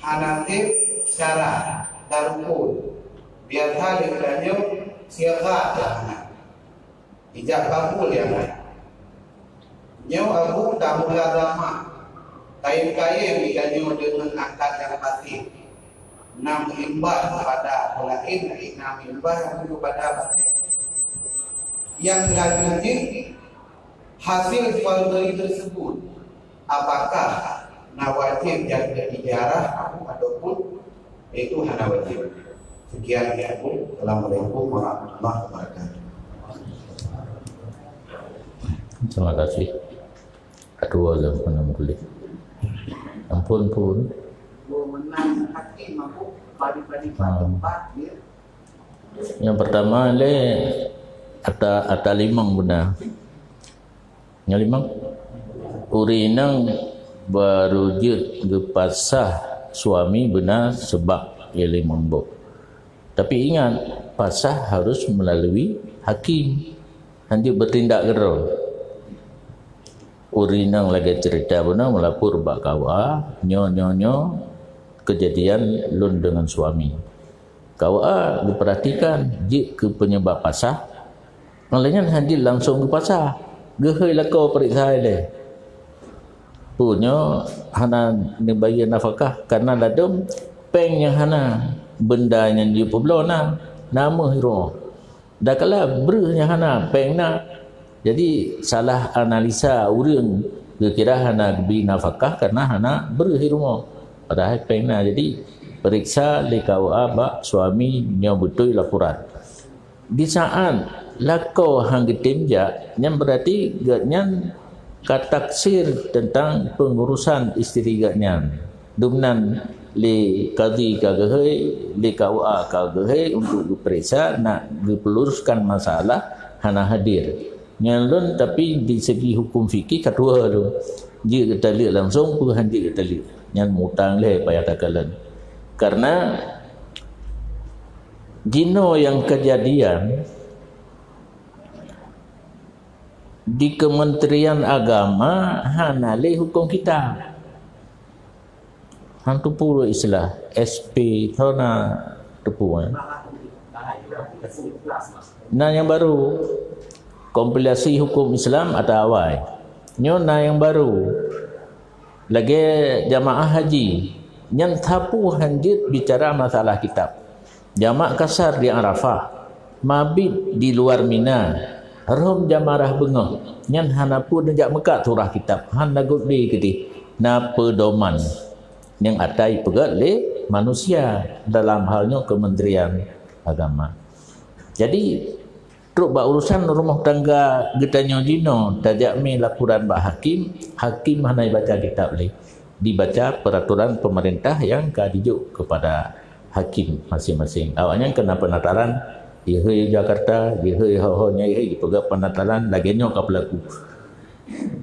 hanatib syara darukun biasa dikiranya siaga ya ijab kabul ya nyo abu tamu agama kain-kain dikiranya dengan akad yang pasti enam imbah pada pelain enam imbah kepada pasti yang selanjutnya hasil jual beli tersebut apakah wajib jadi ijarah ataupun itu hana wajib. Sekian ya Bu. Assalamualaikum warahmatullahi wabarakatuh. Terima kasih. Kedua lah mana boleh. Ampun pun. Menang hakim aku bagi-bagi tempat dia. Yang pertama le ata limang benar. Yang limang urinang baru je gepasah suami benar sebab ia limang bok. Tapi ingat pasah harus melalui hakim. Nanti bertindak gerol. Urinang lagi cerita benar melapor bak kawa nyo kejadian lun dengan suami. Kawa diperhatikan je ke penyebab pasah. Malahnya nanti langsung ke pasah. Gehoi lakau periksa dia. Punya hana dibayar nafkah karena ladum peng yang hana benda yang dia poblona nama hero. Dah kala ber yang hana peng na. Jadi salah analisa urang kira hana beri nafkah karena hana ber hero. Padahal peng na. Jadi periksa le KUA bak suami nya betul laporan. Di saat lakau hang getimja yang berarti gatnya kataksir tentang pengurusan isteri gatnya dumnan li qadi kagahai li KUA kagahai untuk diperiksa nak dipeluruskan masalah hana hadir nyalon. Tapi di segi hukum fikih kedua tu dia kita lihat langsung pun handi kita lihat yang mutang le payah takalan karena jino yang kejadian di Kementerian Agama hanale hukum kita hantu puluh istilah SP thona tepu nah yang baru kompilasi hukum Islam atau awal nyona yang baru lagi jamaah haji yang tapu hanjit bicara masalah kitab jamak kasar di Arafah mabit di luar Mina rom jamarah bengah nyan hana pun nejak Mekah surah kitab han lagut di kedi na pedoman yang atai pegat le manusia dalam halnya Kementerian Agama. Jadi truk ba urusan rumah tangga getanyo dino tajak mi laporan ba hakim hana baca kitab le dibaca peraturan pemerintah yang kadijuk kepada hakim masing-masing. Awaknya kena penataran di Jakarta, di ho-ho-nya pegang penataran laginya ke pelaku.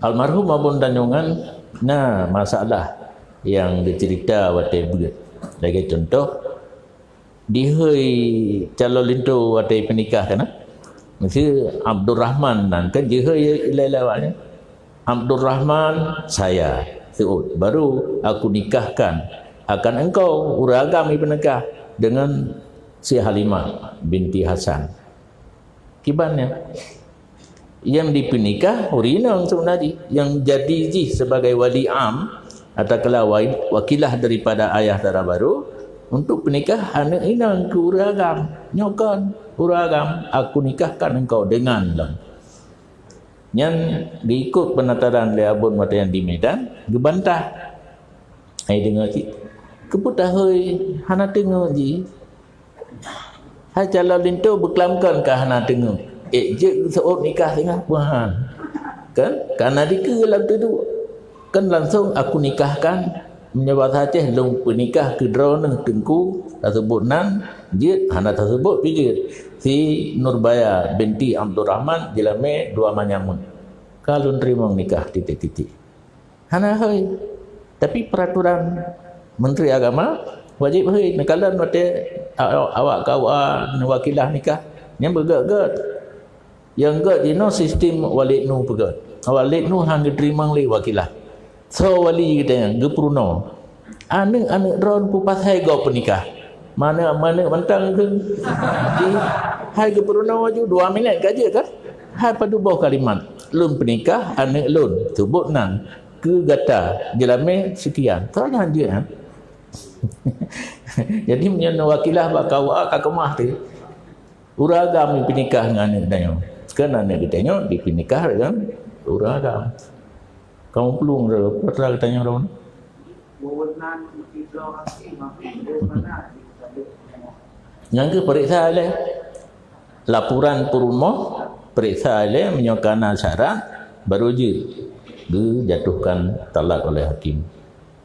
Almarhum Abun Tanjungan, nah masalah yang dicerita watai buat. Lagi contoh, di calon lintu watai penikah kan? Mesti Abdul Rahman dan kan di ilai-ilai Abdul Rahman saya seud baru aku nikahkan akan engkau uragam ibu nikah dengan si Halimah binti Hasan. Kibannya yang dipenikah urinang sebenarnya yang jadi sebagai wali am atau wakilah daripada ayah dara baru untuk penikah anak inang ke uragam nyokan uragam aku nikahkan engkau dengan lang yang diikut penataran le abun mata yang di Medan gebantah ai dengar cik keputah hoi hana tengok ji hai calon lintu berkelamkan ke hana tengok je seorang nikah tengah puan kan karena dikelam tu kan langsung aku nikahkan menyebab saja long penikah ke drone tengku tersebut nan je hana tersebut pikir si Nurbaya binti Abdul Rahman jelame dua manyamun kalau nerima nikah titik-titik hana hai tapi peraturan Menteri Agama wajib hai nekalan mate awak kawa wakilah nikah yang bergat-gat yang gad dino sistem wali nu pegat Walid nu hang terima li wakilah. So wali kita gepruno. Ane ron pu pasai go penikah. Mana mentang tu di hai gepruno maju 2 minit gaje kan? Hai padu bawah kalimat. Lun penikah ane lun sebut nan ke gata jelame sekian. Tanya dia. Jadi menyen wakilah bakawa kakemah tu. Uragam penikah dengan anak kita. Kan anak kita di penikah kan uragam. Kamu pelung dah, pernah tanya orang? Wewenang kita hakim mana? Yang ke periksa oleh laporan perumah, periksa oleh menyokana syarat, baru je dijatuhkan talak oleh hakim.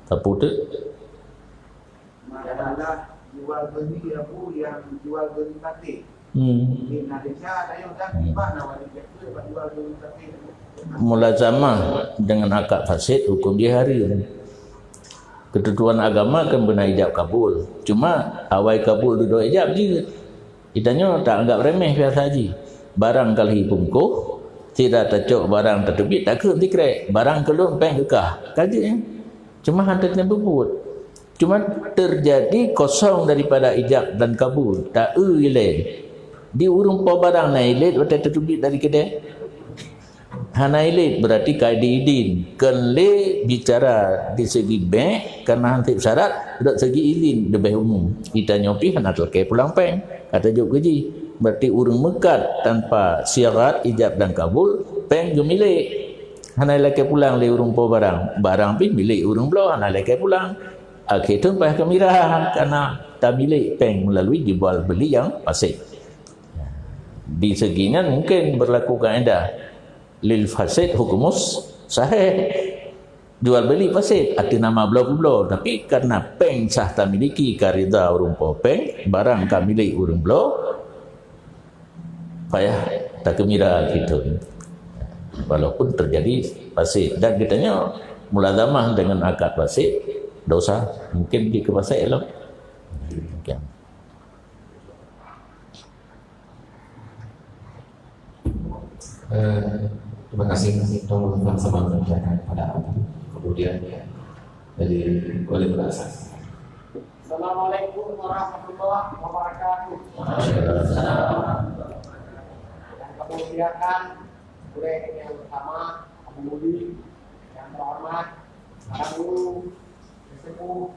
Tapi tu adalah jual beli aku yang jual beli batik. Di Malaysia ada yang dah tiba nak jual beli batik. Mulazamah dengan akad fasid hukum dia hari. Ketentuan agama kan benar ijab kabul. Cuma awal kabul duduk ijab je. Itanya tak anggap remeh biasa haji. Barang kali bungkuh, tidak tercok barang tertebit, tak ke dikrek. Barang kelun peng kekah. Kaji cuma hantarnya bebut. Cuma terjadi kosong daripada ijab dan kabul. Tak ilet. Di urung po barang na ilet, waktu tertebit dari kedai. Hanailit berarti kaidi idin. Kenle bicara di segi bank karena hantip syarat, dari segi izin lebih umum. Kita nyopi hendak terkait pulang peng kata jauh gaji. Berarti urung mekat tanpa syarat ijab dan kabul, peng jo milik. Hanai laki pulang le urung po barang pi milik urung blo hanai laki pulang. Akhir tu payah kemirah karena tak milik peng melalui jual beli yang fasik. Di seginya mungkin berlaku kaedah lil fasid hukumus sahih, jual beli fasid arti nama blo tapi karena peng sah tak miliki karida urung po peng barang tak milik urung blo payah tak kemira gitu walaupun terjadi fasid. Dan kitanya mulazamah dengan akad fasid dosa mungkin di kefasid elok. Terima kasih tolong sama menyampaikan pada kemudian ya dari oleh berasa. Assalamualaikum warahmatullahi wabarakatuh. Dan kemudian oleh yang pertama Abu Budi yang terhormat para guru, sesepuh,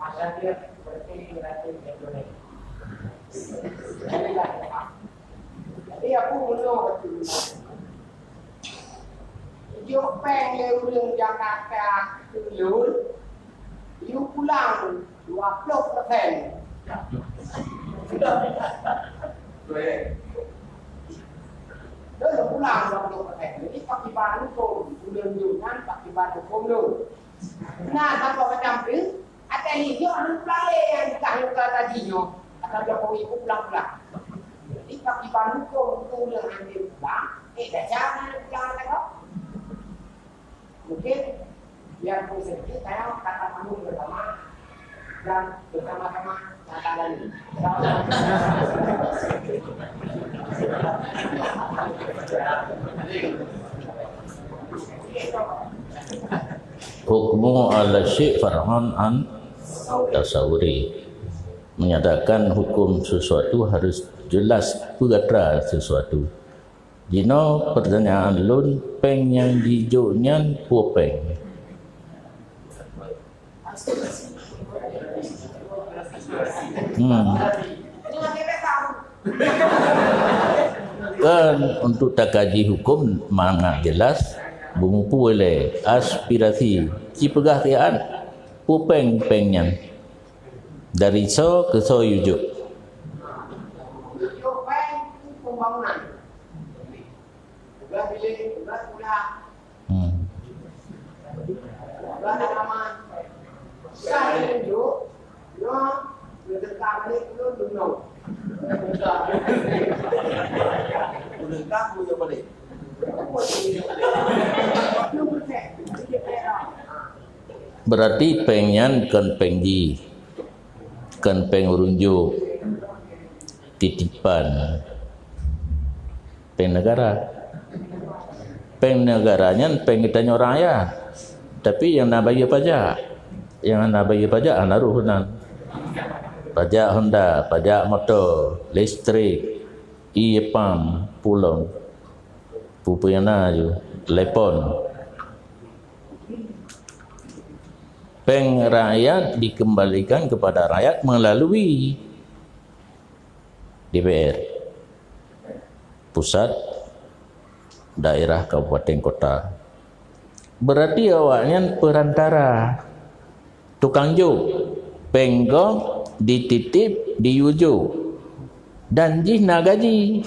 masyarakat seperti Rakyat Indonesia. Jadi aku menurut Yo peng le urang Jakarta dulu, you pulang 20%. Dah pulang 20%. Jadi pakiban hukum, urang junan pakiban hukum dulu. Nah, tanpa macam tu, ada ni yo anu pulang le yang dikah tadi yo, akan Jokowi pulang. Jadi pakiban hukum tu urang ambil pulang, dah jangan pulang tak. Mungkin biar sedikit saya kata kamu bersama dan bersama-sama kata ini. Hukmu ala syekh farhan an tasawuri, menyatakan hukum sesuatu harus jelas pegatra sesuatu. Jino pertanyaan lun peng yang dijoknya peng. Kan untuk tak kaji hukum mana jelas bumpu oleh aspirasi cipegah tiaan pupeng pengnya dari so ke so yujuk. Berarti pengyan kan pengji, kan pengurunjuk, titipan, peng negara. Peng negaranya, peng kitanya rakyat. Tapi yang nak bayar pajak, naruh nan. Pajak Honda, pajak motor, listrik, e-pam, pulang, pupuyana je, telepon. Peng rakyat dikembalikan kepada rakyat melalui DPR, pusat, daerah, kabupaten, kota. Berarti awaknya perantara, tukang juk, penggong dititip diujuk dan nak gaji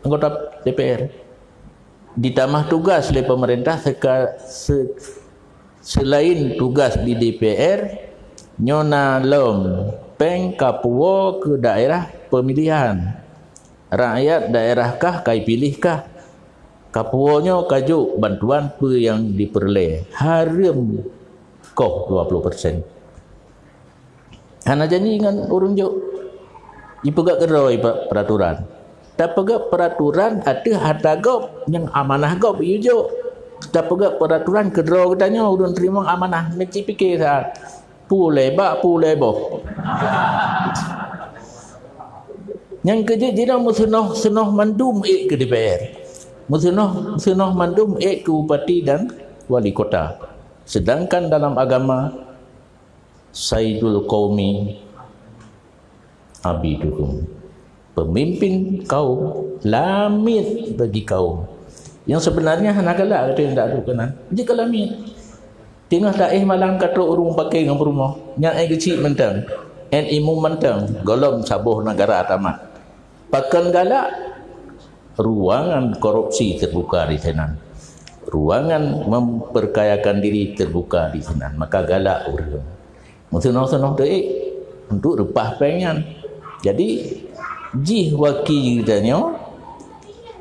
anggota DPR. Ditambah tugas oleh pemerintah selain tugas di DPR, nyona lom peng kapuo ke daerah pemilihan. Rakyat daerah kah kai pilih kah? Kapuonyo kajuk bantuan apa yang diperoleh. Harum koh 20%. Hana janji dengan urung juk. Ipegak keroi peraturan. Tak pegak peraturan ada harta gop yang amanah gop juk. Tak pegak peraturan kedro katanya urung terima amanah. Mesti fikir saat. Pulai boh. Yang kerja jina musuh mandum ke DPR. Musuh mandum ke bupati dan wali kota. Sedangkan dalam agama Sayyidul Qaumi Abiduhum, pemimpin kaum, lamit bagi kaum. Yang sebenarnya hana galak kata yang tak ada kenan. Jika lamit. Tengah daih malang kata urung pakai dengan rumah. Yang kecil mentang. En imum mentang. Golong sabuh negara tamat. Pakan galak, ruangan korupsi terbuka di sana. Ruangan memperkayakan diri terbuka di sana. Maka galak urung. Musuh-musuh deik untuk repah pengen. Jadi jih waki kitanya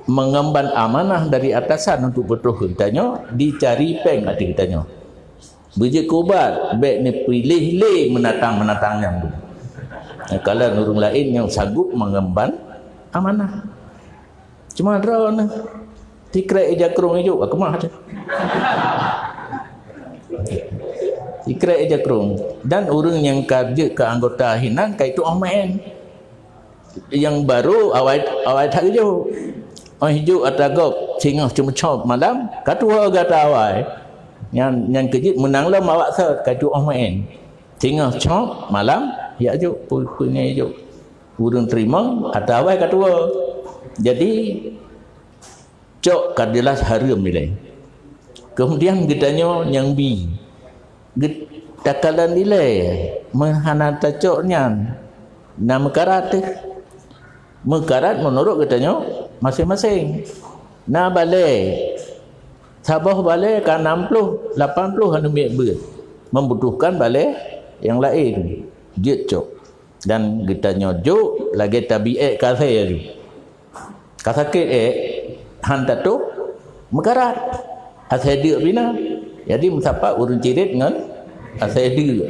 mengemban amanah dari atasan untuk betul kitanya dicari peng hati kitanya. Biji kubat baik ni pilih le menatang yang tu. Kalau nurung lain yang sanggup mengemban amanah. Cuma draw na tikrai jakrung itu aku mah ada. Tikrai jakrung dan orang yang kerja ke anggota hinan kai tu omen. Yang baru awal tak hijau. Hijau atagop singa cuma cop malam katua gata awal. Yang kerja menang lah awak sat kai tu omen. Singa cop malam ya jo punya hijau. Urang terima atau awal katua. Jadi cok kadilas harum nilai. Kemudian kitanya yang bi takalan nilai menghana tacoknya nama mekarat menurut katanya masing-masing na balai sabah balai kan 60 80 hanu ber membutuhkan balai yang lain dia cok dan kitanya jo lagi tabiat kasih tu kasakit hantar tu mekarat asal dia bina. Jadi musapa urun cirit dengan asal dia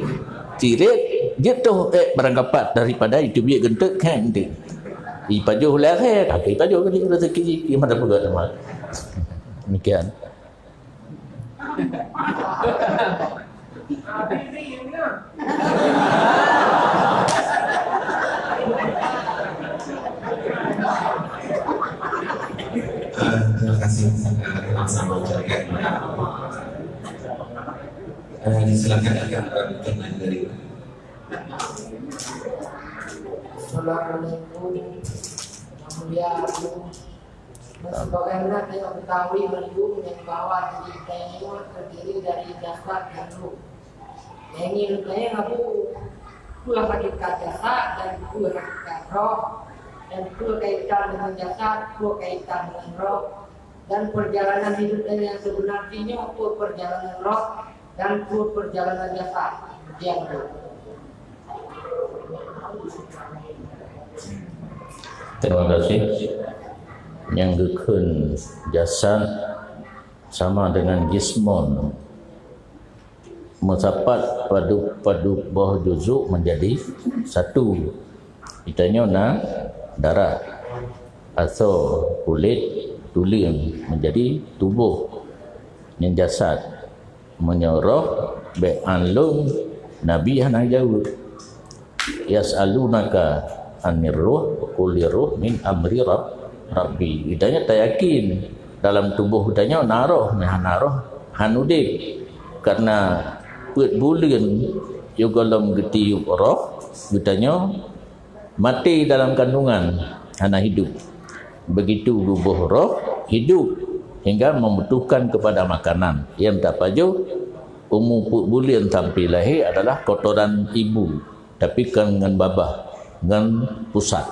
cirit dia tu beranggapat daripada itu biar gentuk kan dia ipajuh lah saya kaki pajuh ke dia rezeki gimana pula teman demikian. Terima kasih sama ucapkan. Silakan akan bertanya dari. Assalamualaikum. Mulia sebagaimana kita ketahui mendung yang bawah di tengah terdiri dari jasad dan ruh. Yang ini rupanya aku dua hakikat jasad dan dua hakikat roh. Dan dua kaitan dengan jasad, dua kaitan dengan roh. Dan perjalanan hidupnya yang sebenarnya dua perjalanan roh dan dua perjalanan jasad. Yang itu. Terima kasih. Yang gekun jasad sama dengan jismon. Musapat padu bawah juzuk menjadi satu. Itanya na darah atau kulit tuling menjadi tubuh yang jasad menyoroh be'anlung Nabi hana jawab yas'alunaka anir ruh qulir ruh min amri rabbi. Idanya tak yakin dalam tubuh idanya naroh hanudip karena put bulan juga dalam getiup roh idanya mati dalam kandungan hana hidup. Begitu tubuh roh hidup hingga membutuhkan kepada makanan yang tak paju. Umum put bulan sampai lahir adalah kotoran ibu, tapi kan dengan babah, dengan pusat.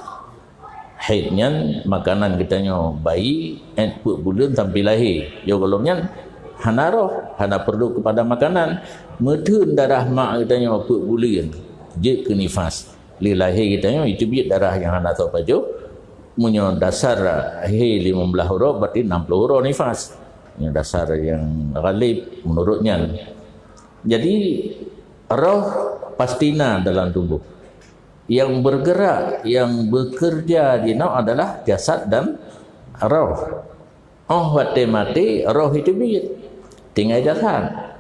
Haidnya makanan kitanya bayi, put bulan sampai lahir. Yo golongnya hana roh, hana perlu kepada makanan. Medun darah mak kitanya put bulan, je ke nifas. Li lahir kitanya itu biar darah yang hana tahu paju. Punya dasar lahir 15 huruf berarti 60 huruf nifas. Yang dasar yang ghalib menurutnya. Jadi roh pastina dalam tubuh. Yang bergerak, yang bekerja di nau adalah jasad dan roh. Oh mati roh itu biar tinggal jasad.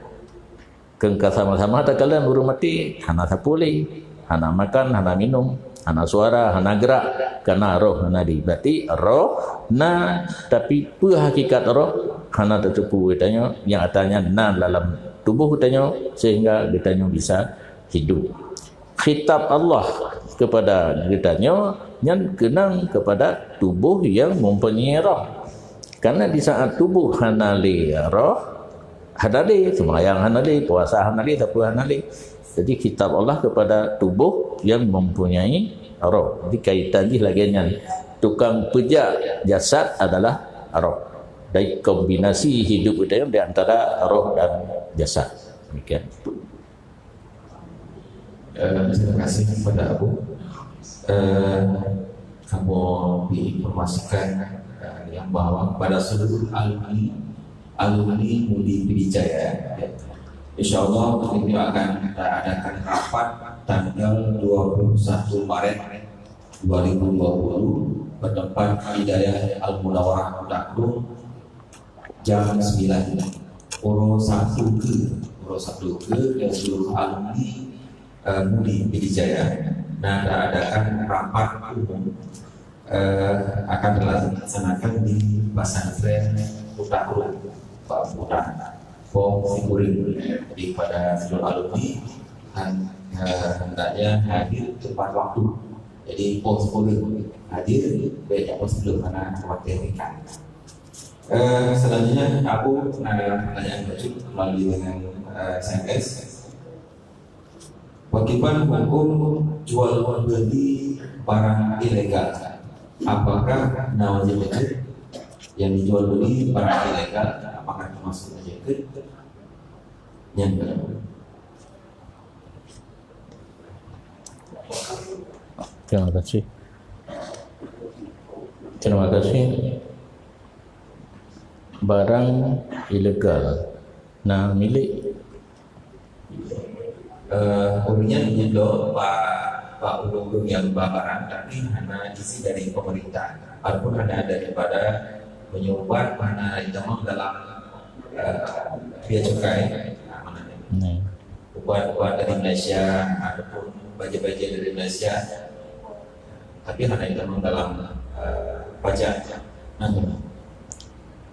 Kengkal sama-sama tak kalian baru mati, hana sapuli, hana makan, hana minum, hana suara, hana gerak, karena roh hana di. Berarti roh na tapi hakikat roh hana tertupu katanya yang atanya na dalam tubuh katanya sehingga katanya bisa hidup. Khitab Allah kepada katanya yang kenang kepada tubuh yang mempunyai roh. Karena di saat tubuh hanali roh hanali, sembahyang hanali, puasa hanali, tapi hanali. Jadi kitab Allah kepada tubuh yang mempunyai roh. Jadi kaitan ni lagi dengan tukang pejak jasad adalah roh. Dari kombinasi hidup kita di antara roh dan jasad. Demikian. Terima kasih kepada Abu. Kamu diinformasikan yang bahwa pada seluruh alumni Mudi Pidijaya, InsyaAllah ini akan kita adakan rapat tanggal 21 Maret 2020 bertempat Hidayah Al-Munawwarah Daklum jam 9. Puro 1 ke dan seluruh alumni Mudi Pidijaya. Nah, kita adakan rapat umum akan dilaksanakan di Pesantren Daklum Pak Putan Pom Sikuring. Jadi pada seluruh alumni hendaknya hadir tepat waktu. Jadi Pom Sikuring hadir banyak sebelum karena khawatir ikan. Selanjutnya aku pertanyaan wajib melalui dengan SMS. Wajiban hukum jual beli barang ilegal. Apakah nawazil wajib yang dijual beli barang ilegal? Apakah termasuk wajib? Yang kedua. Terima kasih. Terima kasih. Barang ilegal nah milik umumnya menyedot Pak Ulu yang barang tapi hanya isi dari pemerintah ataupun hanya daripada menyumbang mana ditambah dalam biaya cukai buat dari Malaysia ataupun baja-baja dari Malaysia tapi hanya ditambah dalam pajak.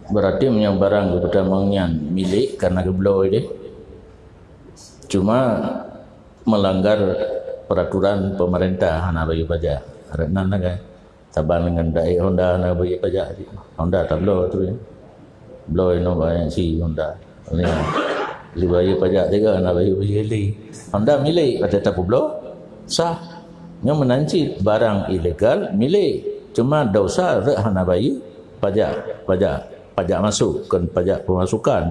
Berarti yang barang utamanya milik karena geblow ini cuma melanggar peraturan pemerintah hana bagi pajak. Renan kan taban dengan dai Honda hana bagi pajak. Honda tak blow tu ya. Blow no banyak si Honda. Ni li bagi pajak juga hana bagi beli. Honda milik kata tak blow sah. Yang menanci barang ilegal milik cuma dosa hana bagi pajak masuk, bukan pajak pemasukan.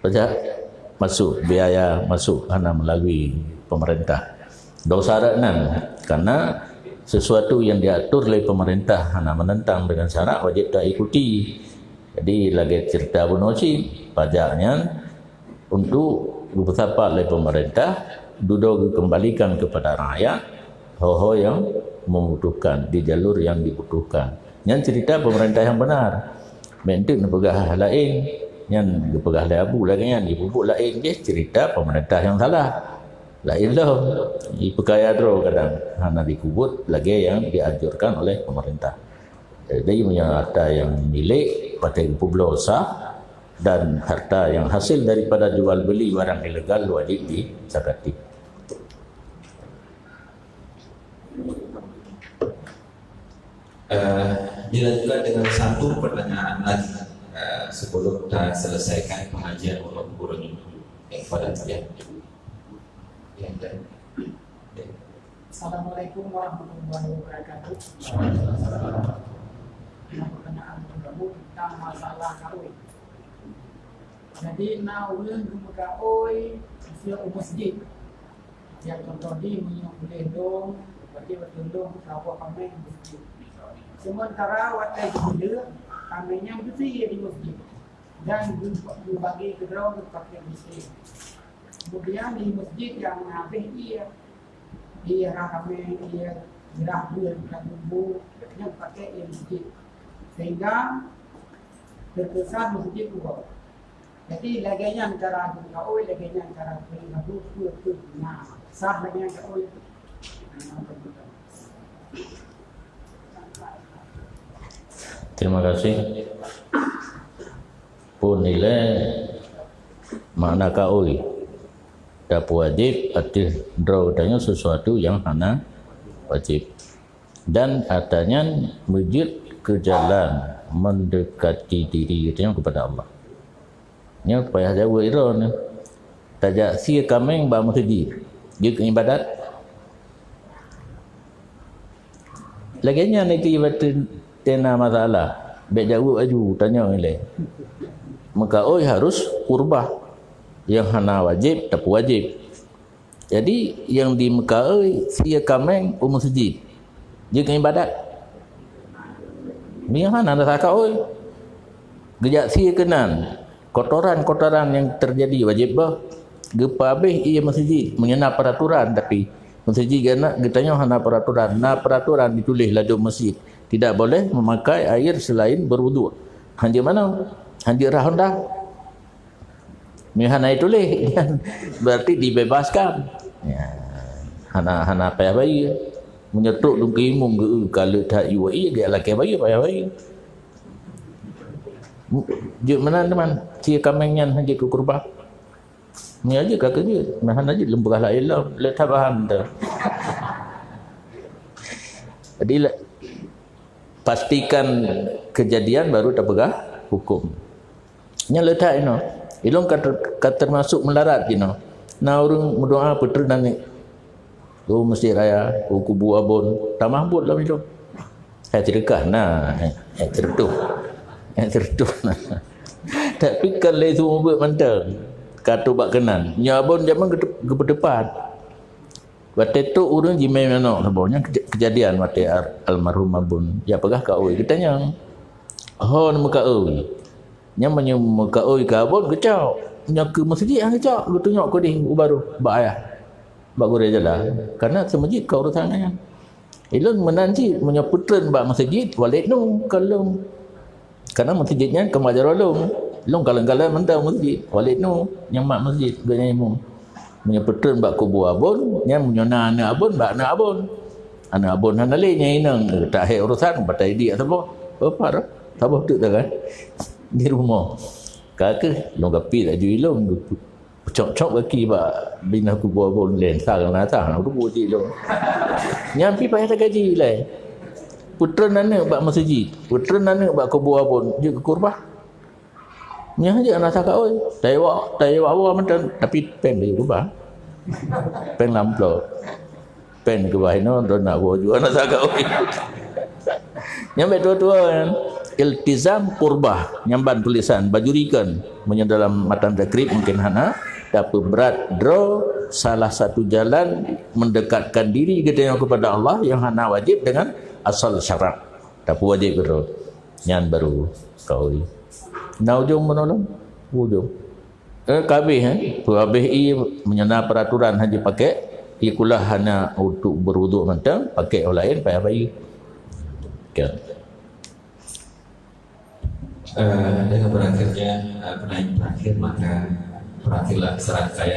Pajak masuk, biaya masuk hanya melalui pemerintah. Dosa raknan karena sesuatu yang diatur oleh pemerintah hanya menentang dengan syarat wajib tak ikuti. Jadi lagi cerita bunoci pajaknya untuk betapa oleh pemerintah duduk kembalikan kepada rakyat ho yang membutuhkan di jalur yang dibutuhkan. Yang cerita pemerintah yang benar. bentuk nak pegah lain yang pegah labu lagi yang dipupuk lain dia cerita pemerintah yang salah lain lah di perkaya dro kadang hana dikubut lagi yang dianjurkan oleh pemerintah. Jadi punya harta yang milik partai Pueblo sah dan harta yang hasil daripada jual beli barang ilegal wajib disakati. Dilanjutkan dengan satu pertanyaan lagi sebelum kita selesaikan pengajian untuk guru ini kepada kalian. Assalamualaikum warahmatullahi wabarakatuh. Pertanyaan kamu tentang masalah kawin. Jadi naulun kumagaoy siya masjid. Yang contoh di boleh dong, berarti bertundung kalau kami masjid. Sementara waktu itu kami yang bersih di masjid dan dibagi ke dalam pakai masjid. Kemudian di masjid yang habis ia kami gerah bulan bumbu yang pakai yang masjid sehingga terkesan masjid juga. Jadi laganya antara kau laganya antara beribadah itu nah sah laganya kau itu. Terima kasih. Pun nilai makna kaui tak wajib arti draw tanya sesuatu yang hana wajib dan artinya wujud ke jalan mendekati diri kita kepada Allah. Nya payah jauh iron tajak si kambing ba masjid dia ke ibadat laginya nanti ibadat tena masalah baik jauh aju tanya ile maka harus kurbah yang hana wajib tak wajib. Jadi yang di Mekah si kambing masjid dia ke ibadat ni hana dah kau gejak si kenan kotoran-kotoran yang terjadi wajib bah gepa habis ia masjid menyena peraturan tapi masjid kena getanya hana peraturan ditulis ladum masjid tidak boleh memakai air selain berwuduk hanya mana hanya rahon dah hana tulis berarti dibebaskan ya hana payah bayi menyetuk dungkimung kalau tak UAE dia laki bayi payah bayi dia mana teman si kambingnya hanya ke kurbah ni aja kakak dia mahan aja lembah la ilah letak bahan dah jadi pastikan kejadian baru terpegah hukum nya letak ino ilong termasuk melarat gino na urang berdoa putra nani masjid raya kubu abon tak mahbud lah ilong saya sedekah nah tertuh tapi kalau itu buat mantap kata bak kenan nyabon zaman ke depan waktu itu urang jimai mana sebabnya kejadian waktu almarhum abun ya pegah kau kitanya hon muka oi nya muka oi ka abun kecau nya ke masjid ang kecau lu tunjuk ko di baru bak ayah bak gore jala karena semajid kau urusannya ilun menanti menyaputren bak masjid walid nu kalau karena masjidnya kemajar ulung long kalang-kalang mentau masjid walid nu yang mak masjid ganya mu menyaputren bak kubu abun nya menyona anak abun bak anak abun hanale nya inang tak he urusan batai dia apa apa sabah tu tak kan di rumah kakak long kapi tak ju ilung cok-cok kaki bak bina kubu abun len sarang natang kubu di long nyampi payah tak gaji lai putra nana bak masjid putra nana bak kubu abun je ke kurbah nya aja anak tak oi taiwa macam tapi pen di kurbah pen lamplo pen ke bahino do nak bo ju anak tak oi nyampe tua-tua kan iltizam kurbah nyamban tulisan bajurikan dalam matan takrib mungkin hana tapi berat draw salah satu jalan mendekatkan diri kita kepada Allah yang hana wajib dengan asal syarat tapi wajib draw nyan baru kau na ujung menolong ujung kabeh habis menyena peraturan haji pakai ikulah hana untuk berwuduk mantap pakai orang lain payah bayi kan Dengan berakhirnya penanya terakhir, maka berakhirlah serangkaian